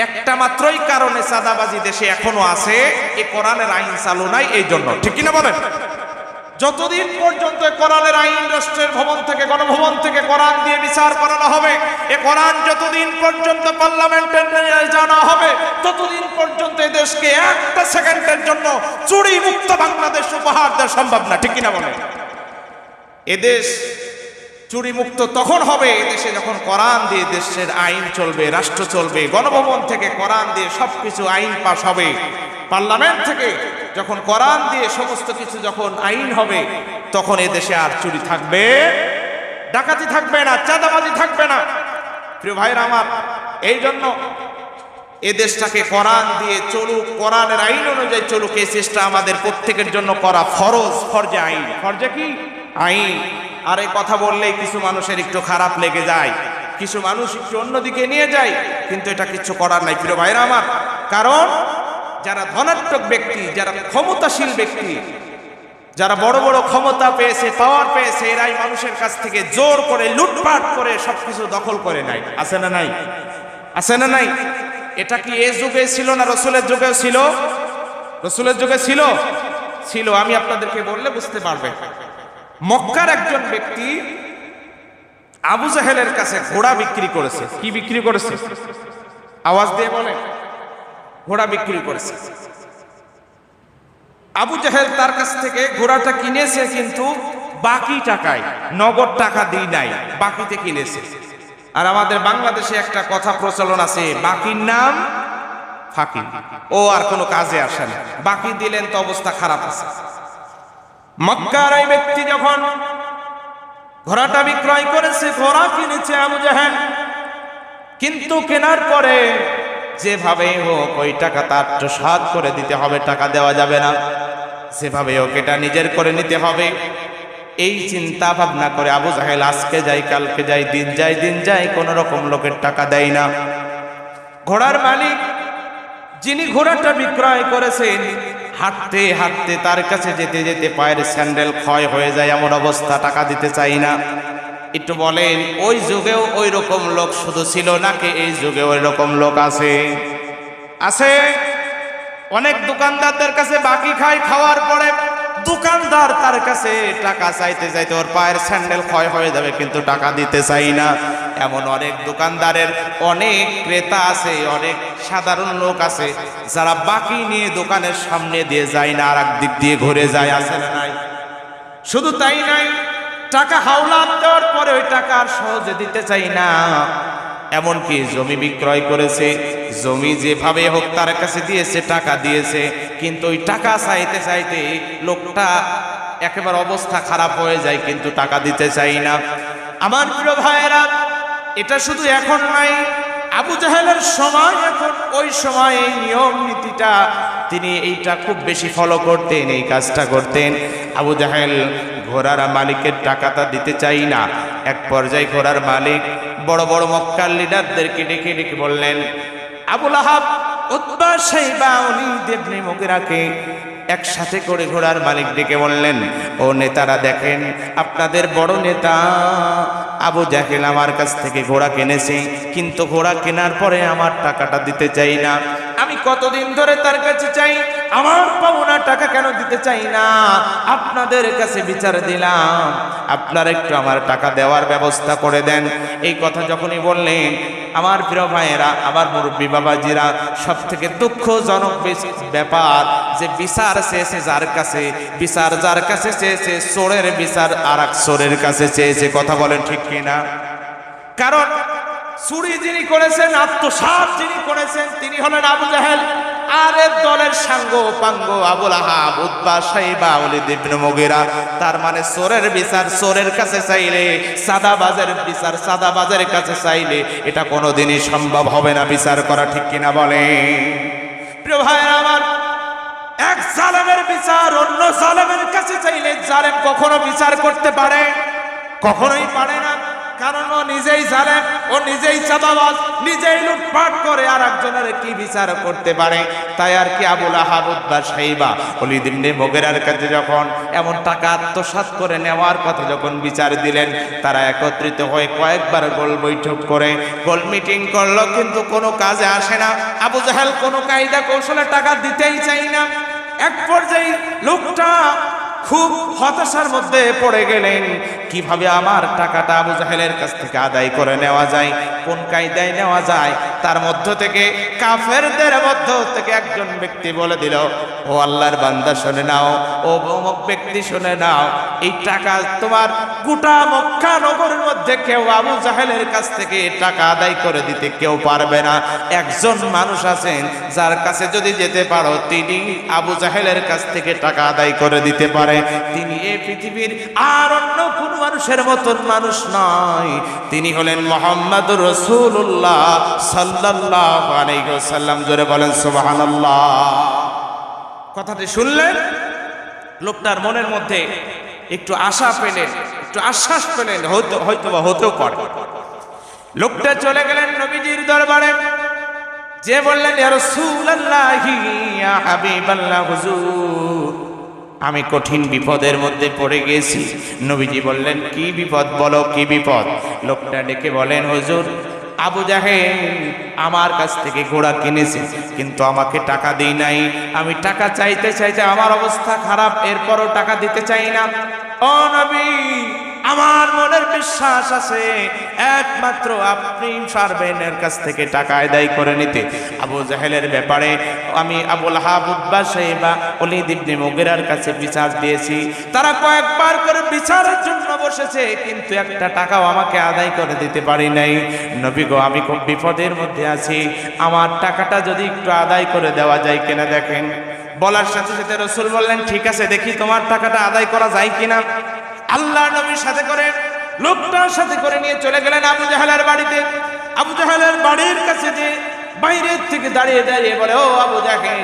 একটা মাত্রই কারণে চাঁদাবাজি দেশে এখনো আছে, এই কোরআনের আইন চালু নাই, এই জন্য। ঠিক কিনা বলেন? যতদিন পর্যন্ত কোরআনের আইন রাষ্ট্রের ভবন থেকে, গণভবন থেকে কোরআন দিয়ে বিচার করানো হবে, এ কোরআন যতদিন পর্যন্ত পার্লামেন্টে জানা হবে, ততদিন পর্যন্ত এই দেশকে একটা সেকেন্ডের জন্য চুরি মুক্ত বাংলাদেশ উপহার দেওয়া সম্ভব না। ঠিক কিনা বলেন? এদেশ চুরি মুক্ত তখন হবে এদেশে যখন কোরআন দিয়ে দেশের আইন চলবে, রাষ্ট্র চলবে, গণভবন থেকে কোরআন দিয়ে সবকিছু আইন পাস হবে, পার্লামেন্ট থেকে যখন কোরআন দিয়ে সমস্ত কিছু যখন আইন হবে, তখন এদেশে আর চুরি থাকবে, ডাকাতি থাকবে না, চাঁদাবাজি থাকবে না। প্রিয় ভাইরা আমার, এই জন্য এদেশটাকে কোরআন দিয়ে চলুক, কোরআনের আইন অনুযায়ী চলুক, এই চেষ্টা আমাদের প্রত্যেকের জন্য করা ফরজ। ফরজে আইন, ফরজে কি আইন। আর এই কথা বললেই কিছু মানুষের একটু খারাপ লেগে যায়, কিছু মানুষ একটু অন্যদিকে নিয়ে যায়, কিন্তু এটা কিছু করার নাই প্রিয় ভাইরা আমার। কারণ যারা ধনাত্মক ব্যক্তি, যারা ক্ষমতাশীল ব্যক্তি, যারা বড় বড় ক্ষমতা পেয়েছে, পাওয়ার পেয়েছে, এরাই মানুষের কাছ থেকে জোর করে লুটপাট করে সবকিছু দখল করে নাই। আছে না নাই? আছে না নাই? এটা কি এই যুগে ছিল না রসুলের যুগেও ছিল? রসুলের যুগে ছিল? ছিল। আমি আপনাদেরকে বললে বুঝতে পারবে। মক্কার একজন ব্যক্তি আবু জাহেলের কাছে ঘোড়া বিক্রি করেছে। কি বিক্রি করেছে? আওয়াজ দিয়ে বলে। ঘোড়া বিক্রি করেছে। আবু জাহেল তার কাছ থেকে ঘোড়াটা কিনেছে, কিন্তু বাকি টাকায়, নগদ টাকা দিই নাই, বাকিতে কিনেছে। আর আমাদের বাংলাদেশে একটা কথা প্রচলন আছে, বাকির নাম ফাঁকি। ও আর কোনো কাজে আসে না, বাকি দিলেন তো অবস্থা খারাপ আছে। মক্কার এই ব্যক্তি যখন ঘোড়াটা বিক্রয় করেছে, ঘোড়া কিনেছে আবু জাহেল, কিন্তু কেনার পরে যেভাবে হোক ওই টাকা তার সাত করে দিতে হবে, টাকা দেওয়া যাবে না, যেভাবে হোক এটা নিজের করে নিতে হবে। এই চিন্তা ভাবনা করে আবু জাহেল আজকে যাই কালকে যাই, দিন যায় দিন যায়, কোন রকম লোকের টাকা দেয় না। ঘোড়ার মালিক যিনি ঘোড়াটা বিক্রয় করেছেন, হাঁটতে হাঁটতে তার কাছে যেতে যেতে পায়ের স্যান্ডেল ক্ষয় হয়ে যায়, এমন অবস্থা, টাকা দিতে চাই না। একটু বলেন, ওই যুগেও ওই রকম লোক শুধু ছিল নাকি এই যুগে ওই রকম লোক আছে? আছে। অনেক দোকানদারদের কাছে বাকি খায়, খাওয়ার পরে দোকানদার তার কাছে টাকা চাইতে চাইতে ওর পায়ের স্যান্ডেল ক্ষয় হয়ে যাবে, কিন্তু টাকা দিতে চাই না। এমন অনেক দোকানদারের অনেক ক্রেতা আছে, অনেক সাধারণ লোক আছে যারা বাকি নিয়ে দোকানের সামনে দিয়ে যায় না, আর এক দিক দিয়ে ঘুরে যায়। আছে না নাই? শুধু তাই নাই, টাকা হাওলাত দেওয়ার পরে ওই টাকা আর সহজে দিতে চাই না। এমনকি জমি বিক্রয় করেছে, জমি যেভাবে হোক তার কাছে দিয়েছে, টাকা দিয়েছে, কিন্তু ওই টাকা চাইতে চাইতে লোকটা একেবারে অবস্থা খারাপ হয়ে যায়, কিন্তু টাকা দিতে চাই না। আমার প্রিয় ভাইয়েরা, এটা শুধু এখন নাই, আবু জাহেলের সময়, এখন ওই সময় এই নিয়ম নীতিটা তিনি এইটা খুব বেশি ফলো করতেন, এই কাজটা করতেন। আবু জাহেল ঘোড়ার মালিকের টাকাটা দিতে চাই না। এক পর্যায়ে ঘোড়ার মালিক বড় বড় মক্কার লিডারদেরকে ডেকে ডেকে বললেন, আবু লাহাব, উতবা, শাইবা, ওলীদ ইবনে মুগীরাকে একসাথে করে ঘোড়ার মালিক ডেকে বললেন, ও নেতারা দেখেন, আপনাদের বড় নেতা আবু জাহেল আমার কাছ থেকে ঘোড়া কিনেছে, কিন্তু ঘোড়া কেনার পরে আমার টাকাটা দিতে চাই না। আমি কতদিন ধরে তার কাছে চাই, আমার পাওনা টাকা কেন দিতে চাই না? আপনাদের কাছে বিচার দিলাম, আপনারা একটু আমার টাকা দেওয়ার ব্যবস্থা করে দেন। এই কথা যখনই বললেন, আমার প্রিয় ভাইয়েরা, আমার মুরব্বী বাবাজিরা, সব থেকে দুঃখজনক ব্যাপার যে বিচার চেয়েছে যার কাছে, বিচার যার কাছে চেয়েছে, চোরের বিচার আর এক চোরের কাছে চেয়েছে। কথা বলেন ঠিক কিনা? কারণ চুরি যিনি করেছেন, আত্মসাৎ যিনি করেছেন, তিনি হলেন আবু জাহেল। আরে দলের সাঙ্গ পাঙ্গ আবুল আহাব উতবা সাইবা ওয়ালিদ ইবনে মুগীরা, তার মানে চোরের বিচার চোরের কাছে চাইলে, সাদাবাজের বিচার সাদাবাজের কাছে চাইলে এটা কোনোদিনই সম্ভব হবে না বিচার করা, ঠিক কিনা বলে? প্রিয় ভাইরা আমার, এক জালেমের বিচার অন্য জালেমের কাছে চাইলে জালেম কখনো বিচার করতে পারে? কখনোই পারে না, কারণ ও নিজেই জালেম, ও নিজেই চাঁদাবাজ, নিজেই লুটপাট করে, আর একজনের কি বিচার করতে পারে? তাই আর কি আবুল আহাব উতবা সাইবা ওয়ালিদ ইবনে মুগীরার কাছে যখন এমন টাকা আত্মসাৎ করে নেওয়ার কথা যখন বিচার দিলেন, তারা একত্রিত হয়ে কয়েকবার গোল বৈঠক করে গোল মিটিং করলো, কিন্তু কোনো কাজে আসে না। আবু জাহেল কোনো কায়দা কৌশলে টাকা দিতেই চাই না। এক পর্যায়ে লোকটা খুব হতাশার মধ্যে পড়ে গেলেন, কিভাবে আমার টাকাটা আবু জাহেলের কাছ থেকে আদায় করে নেওয়া যায়, কোন কায়দায় নেওয়া যায়। তার মধ্য থেকে কাফেরদের মধ্য থেকে একজন ব্যক্তি বলে দিল, ও আল্লাহর বান্দা শুনে নাও, ও অমুক ব্যক্তি শুনে নাও, এই টাকা তোমার গোটা মক্কা নগরের মধ্যে কেউ আবু জাহেলের কাছ থেকে টাকা আদায় করে দিতে কেউ পারবে না। একজন মানুষ আছেন যার কাছে যদি যেতে পারো, তিনি আবু জাহেলের কাছ থেকে টাকা আদায় করে দিতে পারে। তিনি এই পৃথিবীর আর অন্য কোন মানুষের মতন মানুষ নয়, তিনি হলেন মুহাম্মদুর রাসূলুল্লাহ সাল্লাল্লাহু আলাইহি ওয়াসাল্লাম। জোরে বলেন সুবহানাল্লাহ। কথাটি শুনলেন, লোকটার মনের মধ্যে একটু আশা পেলেন, একটু আশ্বাস পেলেন, হয়তোবা হতেও পারে। লোকটা চলে গেলেন নবীজির দরবারে, যে বললেন, ইয়া রাসূলুল্লাহি ইয়া হাবিবাল্লাহ, হুজুর আমি কঠিন বিপদের মধ্যে পড়ে গেছি। নবীজি বললেন, কি বিপদ বলো, কি বিপদ? লোকটা ডেকে বলেন, হুজুর আবু জাহেল আমার কাছ থেকে ঘোড়া কিনেছে, কিন্তু আমাকে টাকা দেই নাই। আমি টাকা চাইতে চাইতে আমার অবস্থা খারাপ, এরপরও টাকা দিতে চাই না। ও নবী, আমার মনের বিশ্বাস আছে একমাত্র আপনি পারবেন এর কাছ থেকে টাকা আদায় করে নিতে। আবু জাহেলের ব্যাপারে আমি আবুল আহাব উতবা সাইবা ওয়ালিদ ইবনে মুগীরার কাছে বিচার দিয়েছি, তারা কয়েকবার করে বিচারের জন্য বসেছে, কিন্তু একটা টাকাও আমাকে আদায় করে দিতে পারি নাই। নবী গো, আমি খুব বিপদের মধ্যে আছি, আমার টাকাটা যদি একটু আদায় করে দেওয়া যায় কিনা দেখেন। বলার সাথে সাথে রাসূল বললেন, ঠিক আছে, দেখি তোমার টাকাটা আদায় করা যায় কিনা। আল্লাহ নবীর সাথে করে লোকটার সাথে করে নিয়ে চলে গেলেন আবু জাহেলের বাড়িতে। আবু জাহেলের বাড়ির কাছে যে বাইরের থেকে দাঁড়িয়ে দাঁড়িয়ে বলে, ও আবু জাহেল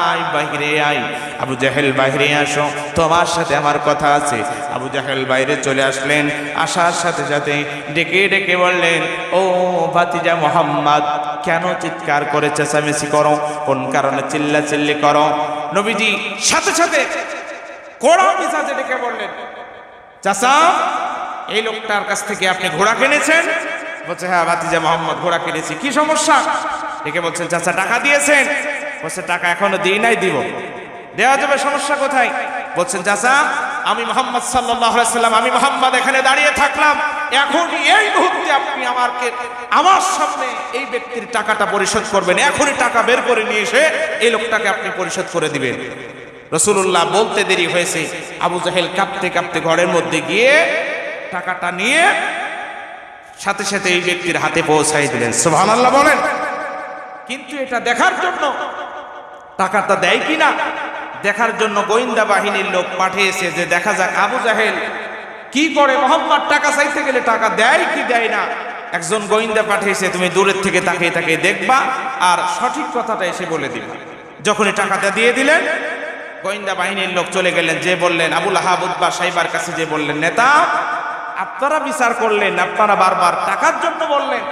আয়, বাইরে আয়। আবু জাহেল বাইরে আসো, তোমার সাথে আমার কথা আছে। আবু জাহেল বাইরে চলে আসলেন, আসার সাথে সাথে ডেকে ডেকে বললেন, ও ভাতিজা মুহাম্মদ, কেন চিৎকার করে চেঁচামেচি করো, কোন কারণে চিল্লাচিল্লি করো? নবীজি সাথে সাথে কড়া মেজাজে ডেকে বললেন, চাচা এই লোকটার কাছ থেকে আপনি ঘোড়া কিনেছেন? বলছে, হ্যাঁ ভাতিজা মুহাম্মদ, ঘোড়া কিনেছি। কি সমস্যা? ডেকে বলছেন, চাচা টাকা দিয়েছেন? বলছে, টাকা এখনো দিই নাই, দিব। দেওয়া যাবে, সমস্যা কোথায়? বলছেন, চাচা আমি মুহাম্মদ সাল্লাল্লাহু আলাইহি সাল্লাম, আমি মুহাম্মদ এখানে দাঁড়িয়ে থাকলাম, এখন এই মুহূর্তে আপনি আমার সামনে এই ব্যক্তির টাকাটা পরিশোধ করবেন, এখনই টাকা বের করে নিয়ে এসে এই লোকটাকে আপনি পরিশোধ করে দিবেন। রাসূলুল্লাহ বলতে দেরি হয়েছে, আবু জাহেল কাঁপতে কাঁপতে ঘরের মধ্যে গিয়ে টাকাটা নিয়ে সাথে সাথে এই ব্যক্তির হাতে পৌঁছাই দিলেন। সুবহানাল্লাহ বলেন। কিন্তু এটা দেখার জন্য, টাকাটা দেয় কিনা দেখার জন্য গোয়েন্দা বাহিনীর লোক পাঠিয়েছে, যে দেখা যাক আবু জাহেল কি করে, মুহাম্মদ টাকা চাইতে গেলে টাকা দেয় কি দেয় না। একজন গোয়েন্দা পাঠিয়েছে, তুমি দূরের থেকে তাকিয়ে তাকিয়ে দেখবা আর সঠিক কথাটা এসে বলে দিবা। যখনই টাকাটা দিয়ে দিলেন, গোয়েন্দা বাহিনীর লোক চলে গেলেন, যে বললেন আবুল আহাব উতবা সাইবার কাছে, যে বললেন, নেতা আপনারা বিচার করলেন, আপনারা বারবার টাকার জন্য বললেন,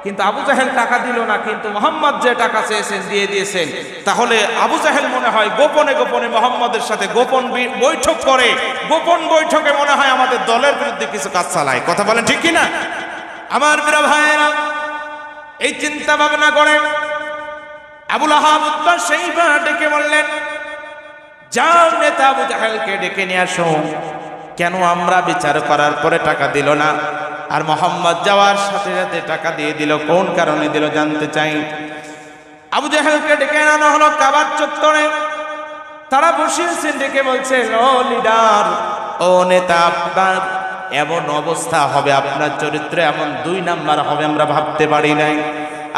কিন্তু আবু জাহেল টাকা দিল না, কিন্তু মুহাম্মদ যে টাকা চেয়েছেন দিয়ে দিয়েছেন। তাহলে আবু জাহেল মনে হয় গোপনে গোপনে মুহাম্মদের সাথে গোপন বৈঠক করে, গোপন বৈঠকে মনে হয় আমাদের দলের বিরুদ্ধে কিছু কাজ চালায়। কথা বলেন ঠিক কিনা? আমার প্রিয় ভাইয়েরা, এই চিন্তা ভাবনা করে আবুল আহাব উতবা সাইবা ডেকে বললেন, যাও নেতা আবু জাহেলকে ডেকে নিয়ে আসো। কেন আমরা বিচার করার পরে টাকা দিল না, আর মুহাম্মদ যাওয়ার সাথে সাথে টাকা দিয়ে দিল? কোন কারণে দিল জানতে চাই। আবু জাহেলকে ডেকে আনা হলো কাবার চত্বরে, তারা বসিয়েছেন, ডেকে বলছেন, ও লিডার, ও নেতা, আপনার এমন অবস্থা হবে, আপনার চরিত্র এমন 2 নাম্বার হবে আমরা ভাবতে পারি নাই।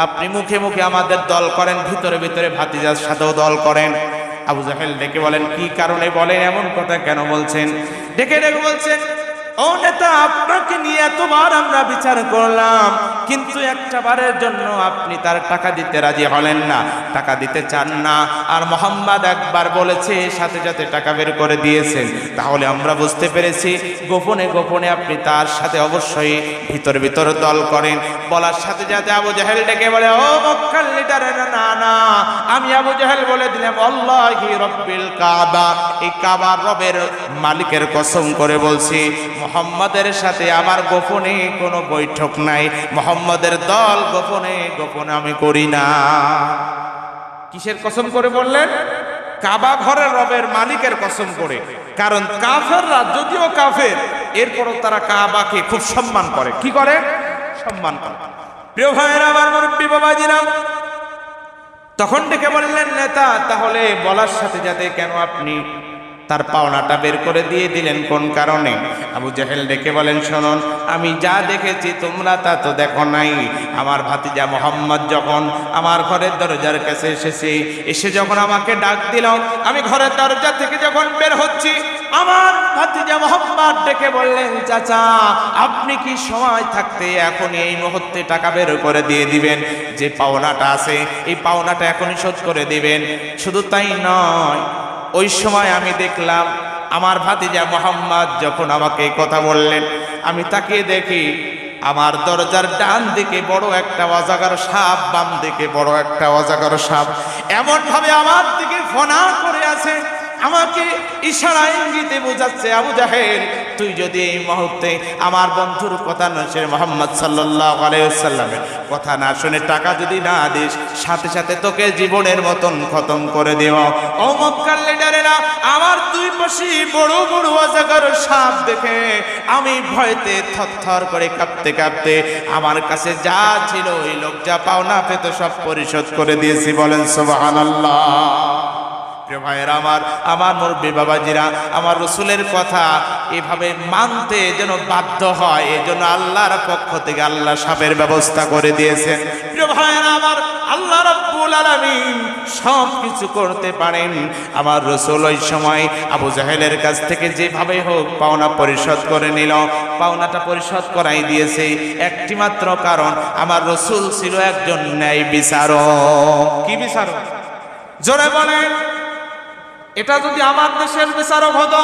আপনি মুখে মুখে আমাদের দল করেন, ভিতরে ভিতরে ভাতিজার সাথেও দল করেন। আবু জাহেল ডেকে বলেন, কি কারণে বলেন, এমন কথা কেন বলছেন? ডেকে ডেকে বলছেন, ও নেতা, আপনাকে নিয়ে এতবার আমরা বিচার করলাম, কিন্তু একটা বারের জন্য আপনি তার টাকা দিতে রাজি হলেন না, টাকা দিতে চান না। আর মোহাম্মদ একবার বলেছে, সাথে সাথে টাকা বের করে দিয়েছেন। তাহলে আমরা বুঝতে পেরেছি গোপনে গোপনে আপনি তার সাথে অবশ্যই ভিতরে ভিতরে দল করেন। বলার সাথে সাথে আবু জাহেল ডেকে বলে, ও মক্কার লিডার, না না, আমি আবু জাহেল বলে দিলাম, আল্লাহি রব্বিল কাবা, এই কাবার রবের মালিকের কসম করে বলছি, মোহাম্মদের সাথে আমার গোপনে কোনো বৈঠক নাই, মোহাম্মদের দল গোপনে গোপনে আমি করি না। কিসের কসম করে বললেন? কাবা ঘরের রবের মালিকের কসম করে। কারণ কাফেররা যদিও কাফের, এরপরও তারা কাবাকে খুব সম্মান করে। কি করে? সম্মান করে। প্রিয় ভাইয়েরা, আমার মুরব্বী বাবাজিরা, তখন ডেকে বললেন, নেতা, তাহলে বলার সাথে সাথে কেন আপনি তার পাওনাটা বের করে দিয়ে দিলেন, কোন কারণে? আবু জাহেল ডেকে বলেন, শুনুন, আমি যা দেখেছি তোমরা তা তো দেখো নাই। আমার ভাতিজা মোহাম্মদ যখন আমার ঘরের দরজার কাছে এসে যখন আমাকে ডাক দিল, আমি ঘরের দরজা থেকে যখন বের হচ্ছি, আমার ভাতিজা মোহাম্মদ ডেকে বললেন, চাচা, আপনি কি সময় থাকতে এখন এই মুহূর্তে টাকা বের করে দিয়ে দিবেন? যে পাওনাটা আছে এই পাওনাটা এখনই শোধ করে দিবেন। শুধু তাই নয়, ওই সময় আমি দেখলাম আমার ভাতিজা মোহাম্মদ যখন আমাকে কথা বললেন, আমি তাকিয়ে দেখি আমার দরজার ডান দিকে বড় একটা অজগর সাপ, বাম দিকে বড় একটা অজগর সাপ এমন ভাবে আমার দিকে ফনা করে আছে, আমাকে ইশারা ইঙ্গিতে বোঝাচ্ছে, আবু জাহেল, তুই যদি এই মুহূর্তে আমার বন্ধুর কথা না শুনে, মুহাম্মদ সাল্লাল্লাহু আলাইহি ওয়াসাল্লামের কথা না শুনে টাকা যদি না দিস, সাথে সাথে তোকে জীবনের মতন খতম করে দেব। ও মক্কার লিডারেরা, আমার দুই পাশে বড় বড় অজগর সাপ দেখে আমি ভয়তে থরথর করে কাঁপতে কাঁপতে আমার কাছে যা ছিল, ওই লোক যা পাওনা পেত সব পরিশোধ করে দিয়েছি। বলেন সুবহানাল্লাহ। প্রিয় ভাইয়েরা, আমার মুরব্বী বাবাজিরা, আমার রসুলের কথা এভাবে মানতে যেন বাধ্য হয়, এই জন্য আল্লাহর পক্ষ থেকে আল্লাহ সাপের ব্যবস্থা করে দিয়েছেন। প্রিয় ভাইয়েরা, আমার আল্লাহ রাব্বুল আলামিন সব কিছু করতে পারেন। আমার রসুল ওই সময় আবু জাহেলের কাছ থেকে যেভাবে হোক পাওনা পরিশোধ করে নিল, পাওনাটা পরিশোধ করাই দিয়েছে। একটি মাত্র কারণ, আমার রসুল ছিল একজন ন্যায় বিচারক। কি বিচারক? জোরে বলেন। এটা যদি আমার দেশের বিচারক হতো,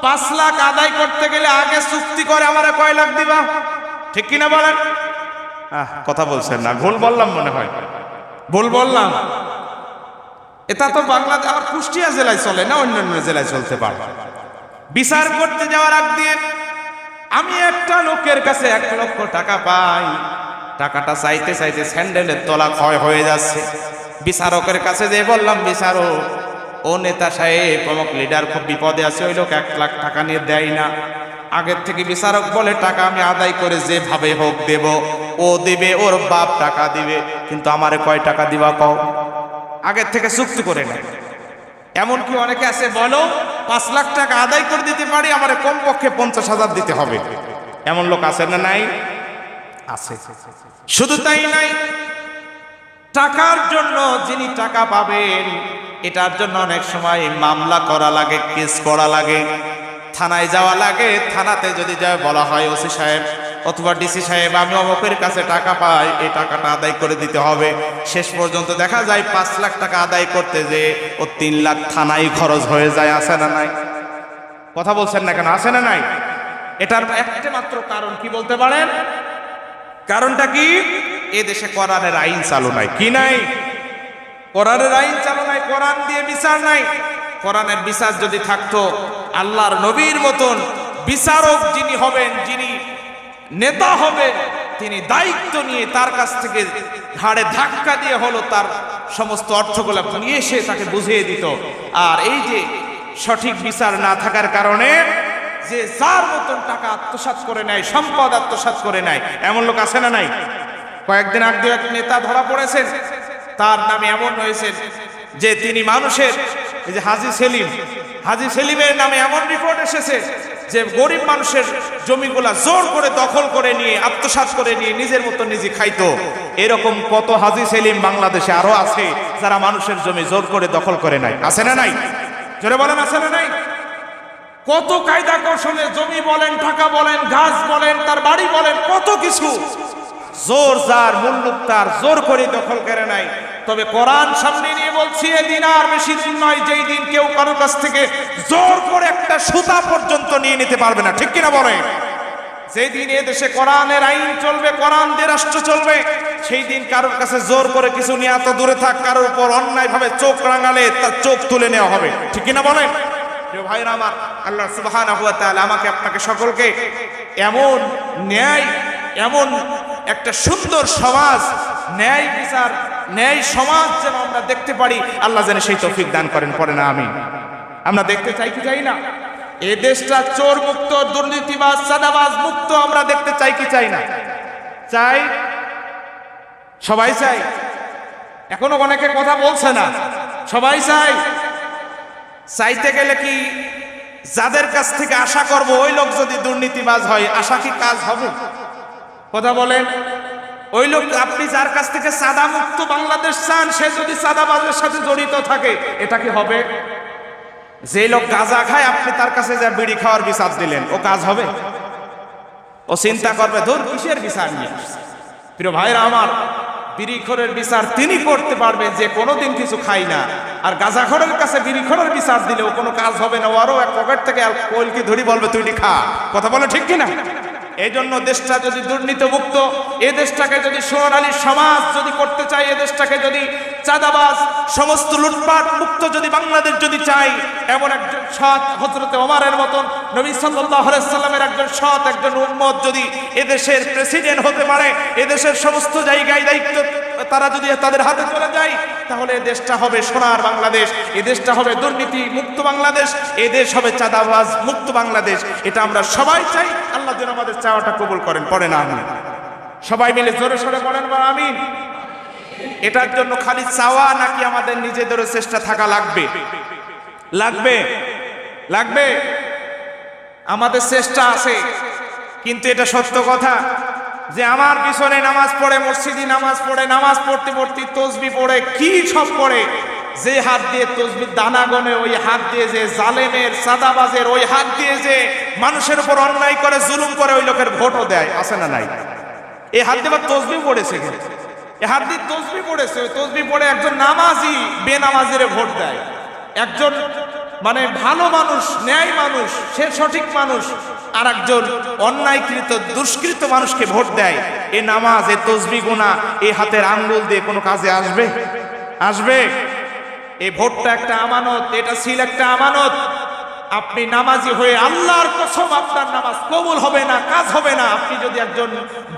5 লাখ আদায় করতে গেলে আগে চুক্তি করে আমারে কয় লাখ দিবা? ঠিক কিনা বলেন? কথা বলছেন না, ভুল বললাম মনে হয়, ভুল বললাম। এটা তো বাংলাদেশ, আমার কুষ্টিয়া জেলায় চলে না, অন্যান্য জেলায় চলতে পারে। বিচার করতে যাওয়ার আগ দিয়ে আমি একটা লোকের কাছে 1 লক্ষ টাকা পাই, টাকাটা চাইতে চাইতে স্যান্ডেলের তলা ক্ষয় হয়ে যাচ্ছে। বিচারকের কাছে যে বললাম, বিচারক, ও নেতা সাহেব, অমুক লিডার খুব বিপদে আছে, ওই লোক 1 লাখ টাকা নিয়ে দেয় না। আগের থেকে বিচারক বলে, টাকা আমি আদায় করে যেভাবে হোক দেব। ও দিবে, ওর বাপ টাকা দিবে, কিন্তু আমারে কয় টাকা দিবা কও? আগের থেকে চুক্তি করে নেয়। এমনকি অনেকে আছে, বলো 5 লাখ টাকা আদায় করে দিতে পারি, আমারে কমপক্ষে 50,000 দিতে হবে। এমন লোক আছে না নাই? আছে। শুধু তাই নাই, টাকার জন্য যিনি টাকা পাবেন, এটার জন্য অনেক সময় মামলা করা লাগে, কেস করা লাগে, থানায় যাওয়া লাগে। থানাতে যদি যায় বলা হয়, ওসি সাহেব অথবা ডিসি সাহেব, আমি অমুকের কাছে টাকা পাই, এই টাকাটা আদায় করে দিতে হবে। শেষ পর্যন্ত দেখা যায় 5 লাখ টাকা আদায় করতে যে ও 3 লাখ থানায় খরচ হয়ে যায়। আছে না নাই? কথা বলছেন না কেন? আছে না নাই? এটার একটা মাত্র কারণ কি বলতে পারেন? কারণটা কি? এ দেশে কোরআনের আইন চালু নাই। কি নাই? কোরআনের আইন চালু নাই, কোরআন দিয়ে বিচার নাই। কোরআনের বিচার যদি থাকতো, আল্লাহর নবীর মতন বিচারক যিনি হবেন, যিনি নেতা হবেন, তিনি দায়িত্ব নিয়ে তার কাছ থেকে ঘাড়ে ধাক্কা দিয়ে হলো তার সমস্ত অর্থগুলো নিয়ে এসে তাকে বুঝিয়ে দিত। আর এই যে সঠিক বিচার না থাকার কারণে যে যার মতন টাকা আত্মসাৎ করে নেয়, সম্পদ আত্মসাৎ করে নেয়, এমন লোক আছে না নাই? কয়েকদিন আগে এক নেতা ধরা পড়েছেন, তার নামে এমন হয়েছে যে তিনি মানুষের, এই যে হাজী সেলিমের নামে এমন রিপোর্ট এসেছে যে গরিব মানুষের জমিগুলা জোর করে দখল করে নিয়ে, আত্মসাৎ করে নিয়ে নিজের মতো নিজে খাইতো। এরকম কত হাজী সেলিম বাংলাদেশে আরো আছে যারা মানুষের জমি জোর করে দখল করে নাই, আছে না নাই? জোরে বলেন আছে না নাই? কত কায়দা কৌশলে জমি বলেন, টাকা বলেন, গাছ বলেন, তার বাড়ি বলেন, কত কিছু জোর জার মুল্লুক তার জোর করে দখল করে নাই। তবে কোরআন সামনে নিয়ে বলছি, এদিন আর বেশি দিন নয় যেই দিন কেউ কারোর কাছ থেকে জোর করে একটা সুতা পর্যন্ত নিয়ে নিতে পারবে না, ঠিক কিনা বলেন? যেই দিন এ দেশে কোরআনের আইন চলবে, কোরআন দিয়ে রাষ্ট্র চলবে, সেই দিন কারোর কাছে জোর করে কিছু নিয়ে এত দূরে থাক, কারোর উপর অন্যায় ভাবে চোখ রাঙালে তার চোখ তুলে নেওয়া হবে, ঠিক কিনা বলেন? প্রিয় ভাইরা আমার, আল্লাহ সুবহানাহু ওয়া তাআলা আমাকে আপনাকে সকলকে এমন ন্যায়, এমন একটা সুন্দর সমাজ, ন্যায় বিচার, ন্যায় সমাজ যেন আমরা দেখতে পারি, আল্লাহ যেন সেই তৌফিক দান করেন, পড়ে না আমিন। আমরা দেখতে চাই কি চাই না? এই দেশটা চোর মুক্ত, দুর্নীতিবাজ, সাদাবাজ মুক্ত আমরা দেখতে চাই কি চাই না? চাই, সবাই চাই। এখনো অনেকে কথা বলছে না, সবাই চাই। চাইতে গেলে কি যাদের কাছ থেকে আশা করব ওই লোক যদি দুর্নীতিবাজ হয়, আশা কি কাজ হবে? কথা বলেন। ওই লোক, আপনি যার কাছ থেকে সাদা মুক্ত বাংলাদেশ চান, সে যদি সাদাবাজের সাথে জড়িত থাকে, এটা কি হবে? যে লোক গাঁজা খায়, আপনি তার কাছে যা বিড়ি খাওয়ার বিচার দিলেন, ও কাজ হবে? ও চিন্তা করবে ধর কিসের বিচার নিয়ে আসছে। প্রিয় ভাইরা আমার, বিড়িখোরের বিচার তিনি করতে পারবে যে কোনোদিন কিছু খাই না, আর গাঁজাখোরের কাছে বিড়িখোরের বিচার দিলে ও কোনো কাজ হবে না, ও আরো এক পকেট থেকে কলকি ধরি বলবে তুই খা। কথা বলে ঠিক কিনা? এই জন্য দেশটা যদি দুর্নীতি মুক্ত, এ দেশটাকে যদি সোনালী সমাজ যদি করতে চাই, এ দেশটাকে যদি চাঁদাবাজ সমস্ত লুটপাট মুক্ত যদি বাংলাদেশ যদি চাই, এমন একজন সৎ হযরতে ওমরের মতন, নবী সাল্লাল্লাহু আলাইহি সাল্লামের একজন সৎ একজন উম্মত যদি এদেশের প্রেসিডেন্ট হতে পারে, এদেশের সমস্ত জায়গায় দায়িত্ব তারা যদি তাদের হাতে চলে যায়, তাহলে এই দেশটা হবে সোনার বাংলাদেশ, এই দেশটা হবে দুর্নীতি মুক্ত বাংলাদেশ, এই দেশ হবে চাঁদাবাজ মুক্ত বাংলাদেশ। এটা আমরা সবাই চাই। আল্লাহ যেন আমাদের চাওয়াটা কবুল করেন, পড়ে না আমিন। সবাই মিলে জোরে সোরে বলেন আমিন। এটার জন্য খালি চাওয়া নাকি আমাদের নিজেদেরও চেষ্টা থাকা লাগবে? লাগবে, লাগবে। আমাদের চেষ্টা আছে, কিন্তু এটা সত্য কথা যে আমার পিছনে নামাজ পড়ে, মসজিদে নামাজ পড়ে, নামাজ পড়তে পড়তে তসবিহ পড়ে, কি সব পড়ে, যে হাত দিয়ে তসবির দানা গনে, ওই হাত দিয়ে যে জালেমের সাদাবাজের, ওই হাত দিয়ে যে মানুষের উপর অন্যায় করে জুলুম করে, ওই লোকের ভোটও দেয়, আছে না নাই? এই হাত দিয়ে তসবিহ পড়েছে, এ হাত দিয়ে তসবিহ পড়েছে, ওই তসবিহ পড়ে একজন নামাজি বেনামাজিরে ভোট দেয়। একজন মানে ভালো মানুষ, ন্যায় মানুষ, সে সঠিক মানুষ, আর একজন অন্যায়কৃত দুষ্কৃত মানুষকে ভোট দেয়। এ নামাজ, এ তসবিহ গোনা, এই হাতের আঙ্গুল দিয়ে কোনো কাজে আসবে? আসবে? এই ভোটটা একটা আমানত, এটা ছিল একটা আমানত। আপনি নামাজি হয়ে আল্লাহর কসম আপনার নামাজ কবুল হবে না, কাজ হবে না। আপনি যদি একজন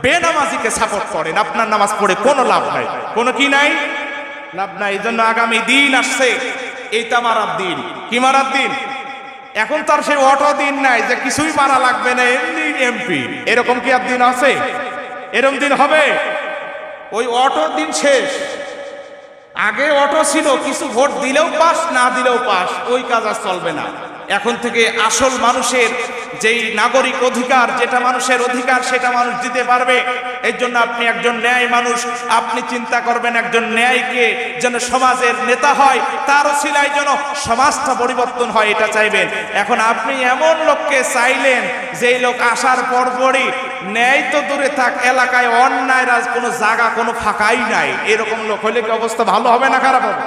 বেনামাজিকে সাপোর্ট করেন, আপনার নামাজ পড়ে কোনো লাভ নাই, কোনো কি নাই, লাভ নাই। এই জন্য আগামী দিন আসছে, এইটা মারার দিন। কি মারার দিন? এখন তার সেই অটো দিন নাই যে কিছুই মারা লাগবে না, এমনি এমপি, এরকম কি আর দিন আছে? এরকম দিন হবে? ওই অটো দিন শেষ। আগে অটো ছিল, কিছু ভোট দিলেও পাস, না দিলেও পাস, ওই কাজ আর চলবে না। এখন থেকে আসল মানুষের যেই নাগরিক অধিকার, যেটা মানুষের অধিকার, সেটা মানুষ দিতে পারবে। এর জন্য আপনি একজন ন্যায় মানুষ, আপনি চিন্তা করবেন একজন ন্যায়কে যেন সমাজের নেতা হয়, তার ওসিলায় যেন সমাজটা পরিবর্তন হয়, এটা চাইবেন। এখন আপনি এমন লোককে চাইলেন যেই লোক আসার পরপরই ন্যায় তো দূরে থাক, এলাকায় অন্যায় রাজ কোনো জায়গা কোনো ফাঁকাই নাই, এরকম লোক হলে কি অবস্থা ভালো হবে না খারাপ হবে?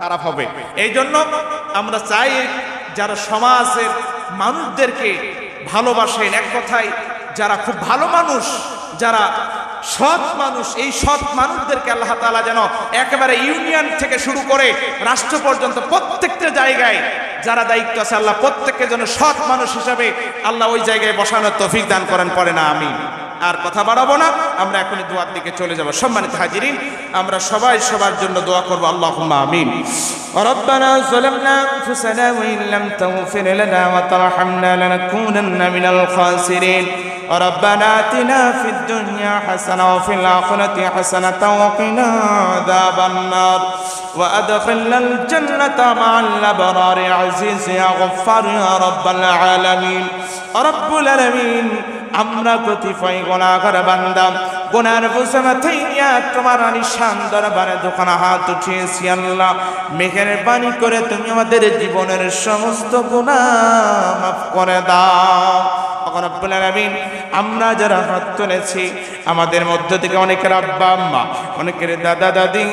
খারাপ হবে। এই জন্য আমরা চাই যারা সমাজের মানুষদেরকে ভালোবাসেন, এক কথায় যারা খুব ভালো মানুষ, যারা সৎ মানুষ, এই সৎ মানুষদেরকে আল্লাহ তাআলা যেন একেবারে ইউনিয়ন থেকে শুরু করে রাষ্ট্র পর্যন্ত প্রত্যেকটা জায়গায় যারা দায়িত্ব আছে, আল্লাহ প্রত্যেককে যেন সৎ মানুষ হিসাবে আল্লাহ ওই জায়গায় বসানোর তৌফিক দান করেন, পড়ে না আমিন। আর কথা বাড়াবো না, আমরা এখনই দোয়ার দিকে চলে যাব। সম্মানিত হাজিরিন, আমরা সবাই সবার জন্য দোয়া করব, আল্লাহুম্মা আমিন। ربنا ظلمنا أنفسنا وإن لم تغفر لنا وترحمنا لنكونن من الخاسرين. ربنا آتنا في الدنيا حسنة وفي الآخرة حسنة وقنا عذاب النار وأدخلنا الجنة مع الأبرار عزيز يا غفار يا رب العالمين. رب العالمين, আমরা কতিপয় গুনাহগার বান্দা গুনার বোঝা মাথায় নিয়ে তোমার আলিশান দরবারে দোকানে হাত উঠিয়েছি আল্লাহ, মেহেরবানি করে তুমি আমাদের জীবনের সমস্ত গুনাহ মাফ করে দাও। রব্বুল আলামিন, আমরা যারা হাত তুলেছি আমাদের মধ্য থেকে অনেকের আব্বা আম্মা, অনেকের দাদা দাদি,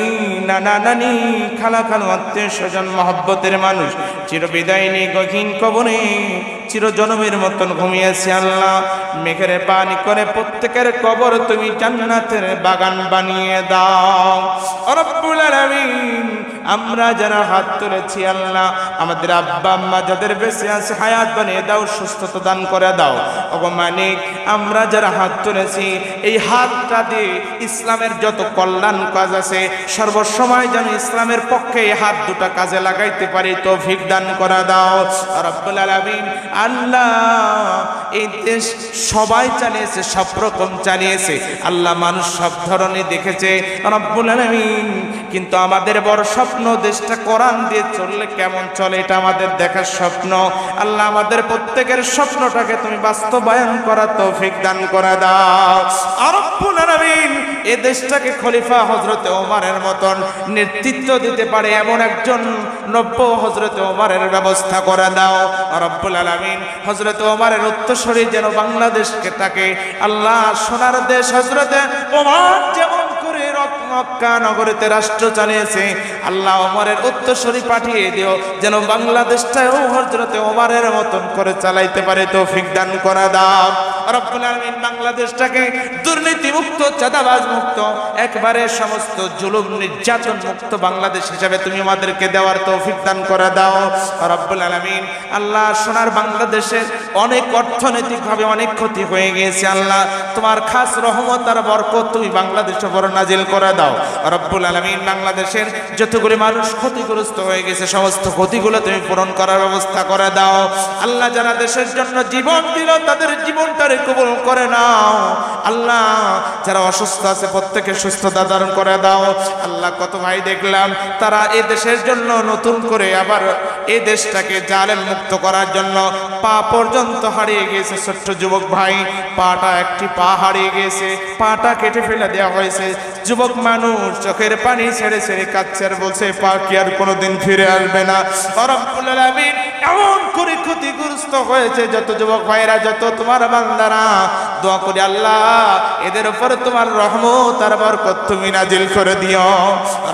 নানা নানি, খালা খালু, আত্মীয় স্বজন, মহব্বতের মানুষ চিরবিদায় নিয়ে গহীন কবরে চিরজনমের মতন ঘুমিয়েছে আল্লাহ, মেঘের পানি করে প্রত্যেকের কবর তুমি জান্নাতের বাগান বানিয়ে দাও। রব্বুল আলামিন, আমরা যারা হাত তুলেছি আল্লাহ, আমাদের আব্বা আম্মা যাদের বেঁচে আছে হায়াত বানিয়ে দাও, সুস্থতা দান করে দাও। ওগো মালিক, আমরা যারা হাত তুলেছি এই হাতটা দিয়ে ইসলামের যত কল্যাণ কাজ আছে সর্বসময় যেন ইসলামের পক্ষে এই হাত দুটা কাজে লাগাইতে পারি, তৌফিক দান করে দাও। রব্বুল আলামিন, আল্লাহ এই দেশ সবাই চালিয়েছে, সব রকম চালিয়েছে আল্লাহ, মানুষ সব ধরনের দেখেছে রব্বুল আলামিন, কিন্তু আমাদের বড় স্বপ্ন দেশটা কোরআন দিয়ে চললে কেমন চলে এটা আমাদের দেখার স্বপ্ন। আল্লাহ, আমাদের প্রত্যেকের স্বপ্নটাকে তুমি বাস্তবায়ন করার তৌফিক দান করে দাও। রব্বুল আলামিন, এই দেশটাকে খলিফা হযরতে ওমরের মতন নেতৃত্ব দিতে পারে এমন একজন নব্য হযরতে ওমরের ব্যবস্থা করে দাও। রব্বুল আলামিন, হযরতে ওমরের উত্তরসূরি যেন বাংলাদেশকে তাকে আল্লাহ সোনার দেশ হযরতে ওমর যেমন করে মক্কা নগরীতে রাষ্ট্র চালিয়েছে আল্লাহ ওমরের উত্তরসূরি পাঠিয়ে দিও, যেন বাংলাদেশটাও হযরতে ওমরের মতন করে চালাইতে পারে, তৌফিক দান করে দাও। রব্বুল আলামিন, বাংলাদেশটাকে দুর্নীতি মুক্ত, চাঁদাবাজ মুক্ত, একবারে সমস্ত জুলুম নির্যাতন মুক্ত বাংলাদেশ হিসাবে তুমি আমাদেরকে দেওয়ার তৌফিক দান করে দাও। রব্বুল আলামিন, আল্লাহ সোনার বাংলাদেশে অনেক অর্থনৈতিকভাবে অনেক ক্ষতি হয়ে গিয়েছে আল্লাহ, তোমার খাস রহমত আর বরকত তুমি বাংলাদেশের উপর নাজিল করে দাও। রব্বুল আলামিন, বাংলাদেশের যতগুলি মানুষ ক্ষতিগ্রস্ত হয়ে গেছে সমস্ত ক্ষতিগুলো তুমি পূরণ করার ব্যবস্থা করে দাও আল্লাহ। যারা দেশের জন্য জীবন দিল তাদের জীবনটারে কবুল করে নাও আল্লাহ। যারা অসুস্থ আছে প্রত্যেকে সুস্থতা দান করে দাও আল্লাহ। কত ভাই দেখলাম তারা এই দেশের জন্য নতুন করে আবার এই দেশটাকে জালেম মুক্ত করার জন্য পা পর্যন্ত হারিয়ে গিয়েছে। ছোট্ট যুবক ভাই, পাটা একটি পা হারিয়ে গিয়েছে, পাটা কেটে ফেলে দেওয়া হয়েছে। যুবক মানুষ চোখের পানি ছেড়ে ছেড়ে কাঁদছে আর বলছে পা কি আর কোনোদিন ফিরে আসবে না। রব্বুল আলামিন, এমন করে ক্ষতিগ্রস্ত হয়েছে যত যুবক ভাইরা, যত তোমার বান্দারা, দোয়া করি আল্লাহ এদের উপর তোমার রহমত আর বরকত তুমি নাজিল করে দিও।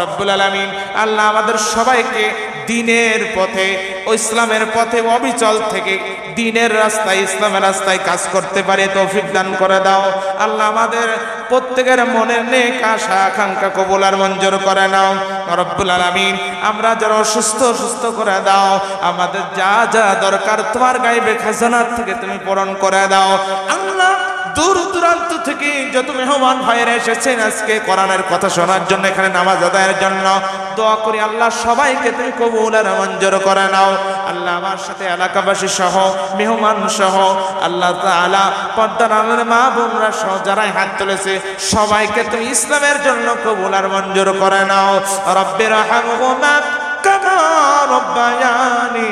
রব্বুল আলামিন, আল্লাহ আমাদের সবাইকে দ্বীনের পথে ও ইসলামের পথে অবিচল থেকে দ্বীনের রাস্তায় ইসলামের রাস্তায় কাজ করতে পারে তৌফিক দান করে দাও আল্লাহ। আমাদের প্রত্যেকের মনের নেক আশা আকাঙ্ক্ষা কবুল আর মঞ্জুর করে নাও রব্বুল আলামিন। আমরা যারা অসুস্থ সুস্থ করে দাও, আমাদের যা যা দরকার তোমার গায়বে খাজানার থেকে তুমি পূরণ করে দাও আল্লাহ। দূর দূরান্ত থেকে যত মেহমান ভাইয়েরা এসেছেন আজকে কোরআনের কথা শোনার জন্য, এখানে নামাজ আদায়ের জন্য, দোয়া করি আল্লাহ সবাইকে তুমি কবুল আর মঞ্জুর করে নাও আল্লাহ। আমার সাথে এলাকাবাসী সহ মেহমান সহ আল্লাহ তাআলা পর্দার আড়ালের মা বোনরা সহ যারাই হাত তুলেছে সবাইকে তুমি ইসলামের জন্য কবুল আর মঞ্জুর করে নাও। রব্বির হামহুমা কামা রব্বায়ানি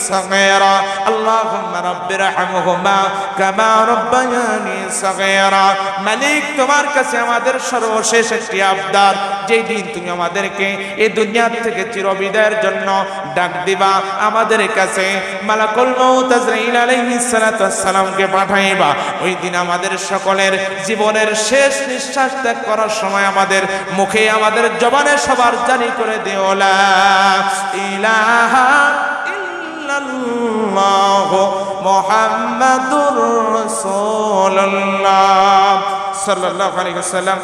সগীরা, আল্লাহুম্মা রব্বির হামহুমা কামা রব্বায়ানি সগীরা। মালিক, তোমার কাছে আমাদের সর্বশেষ একটি আবদার, যেই দিন তুমি আমাদেরকে এই দুনিয়া থেকে চিরবিদায়ের জন্য ডাক দিবা, আমাদের কাছে মালাকুল মউত আজরাইল আলাইহিস সালাতু ওয়াস সালামকে পাঠাইবা, ওই দিন আমাদের সকলের জীবনের শেষ নিঃশ্বাস ত্যাগ করার সময় আমাদের মুখে আমাদের জবানে সবার জারি করে দিও লা ইলাহা ইল্লাল্লাহু মুহাম্মাদুর রাসূলুল্লাহ সাল্লাল্লাহু আলাইহি ওয়াসাল্লাম।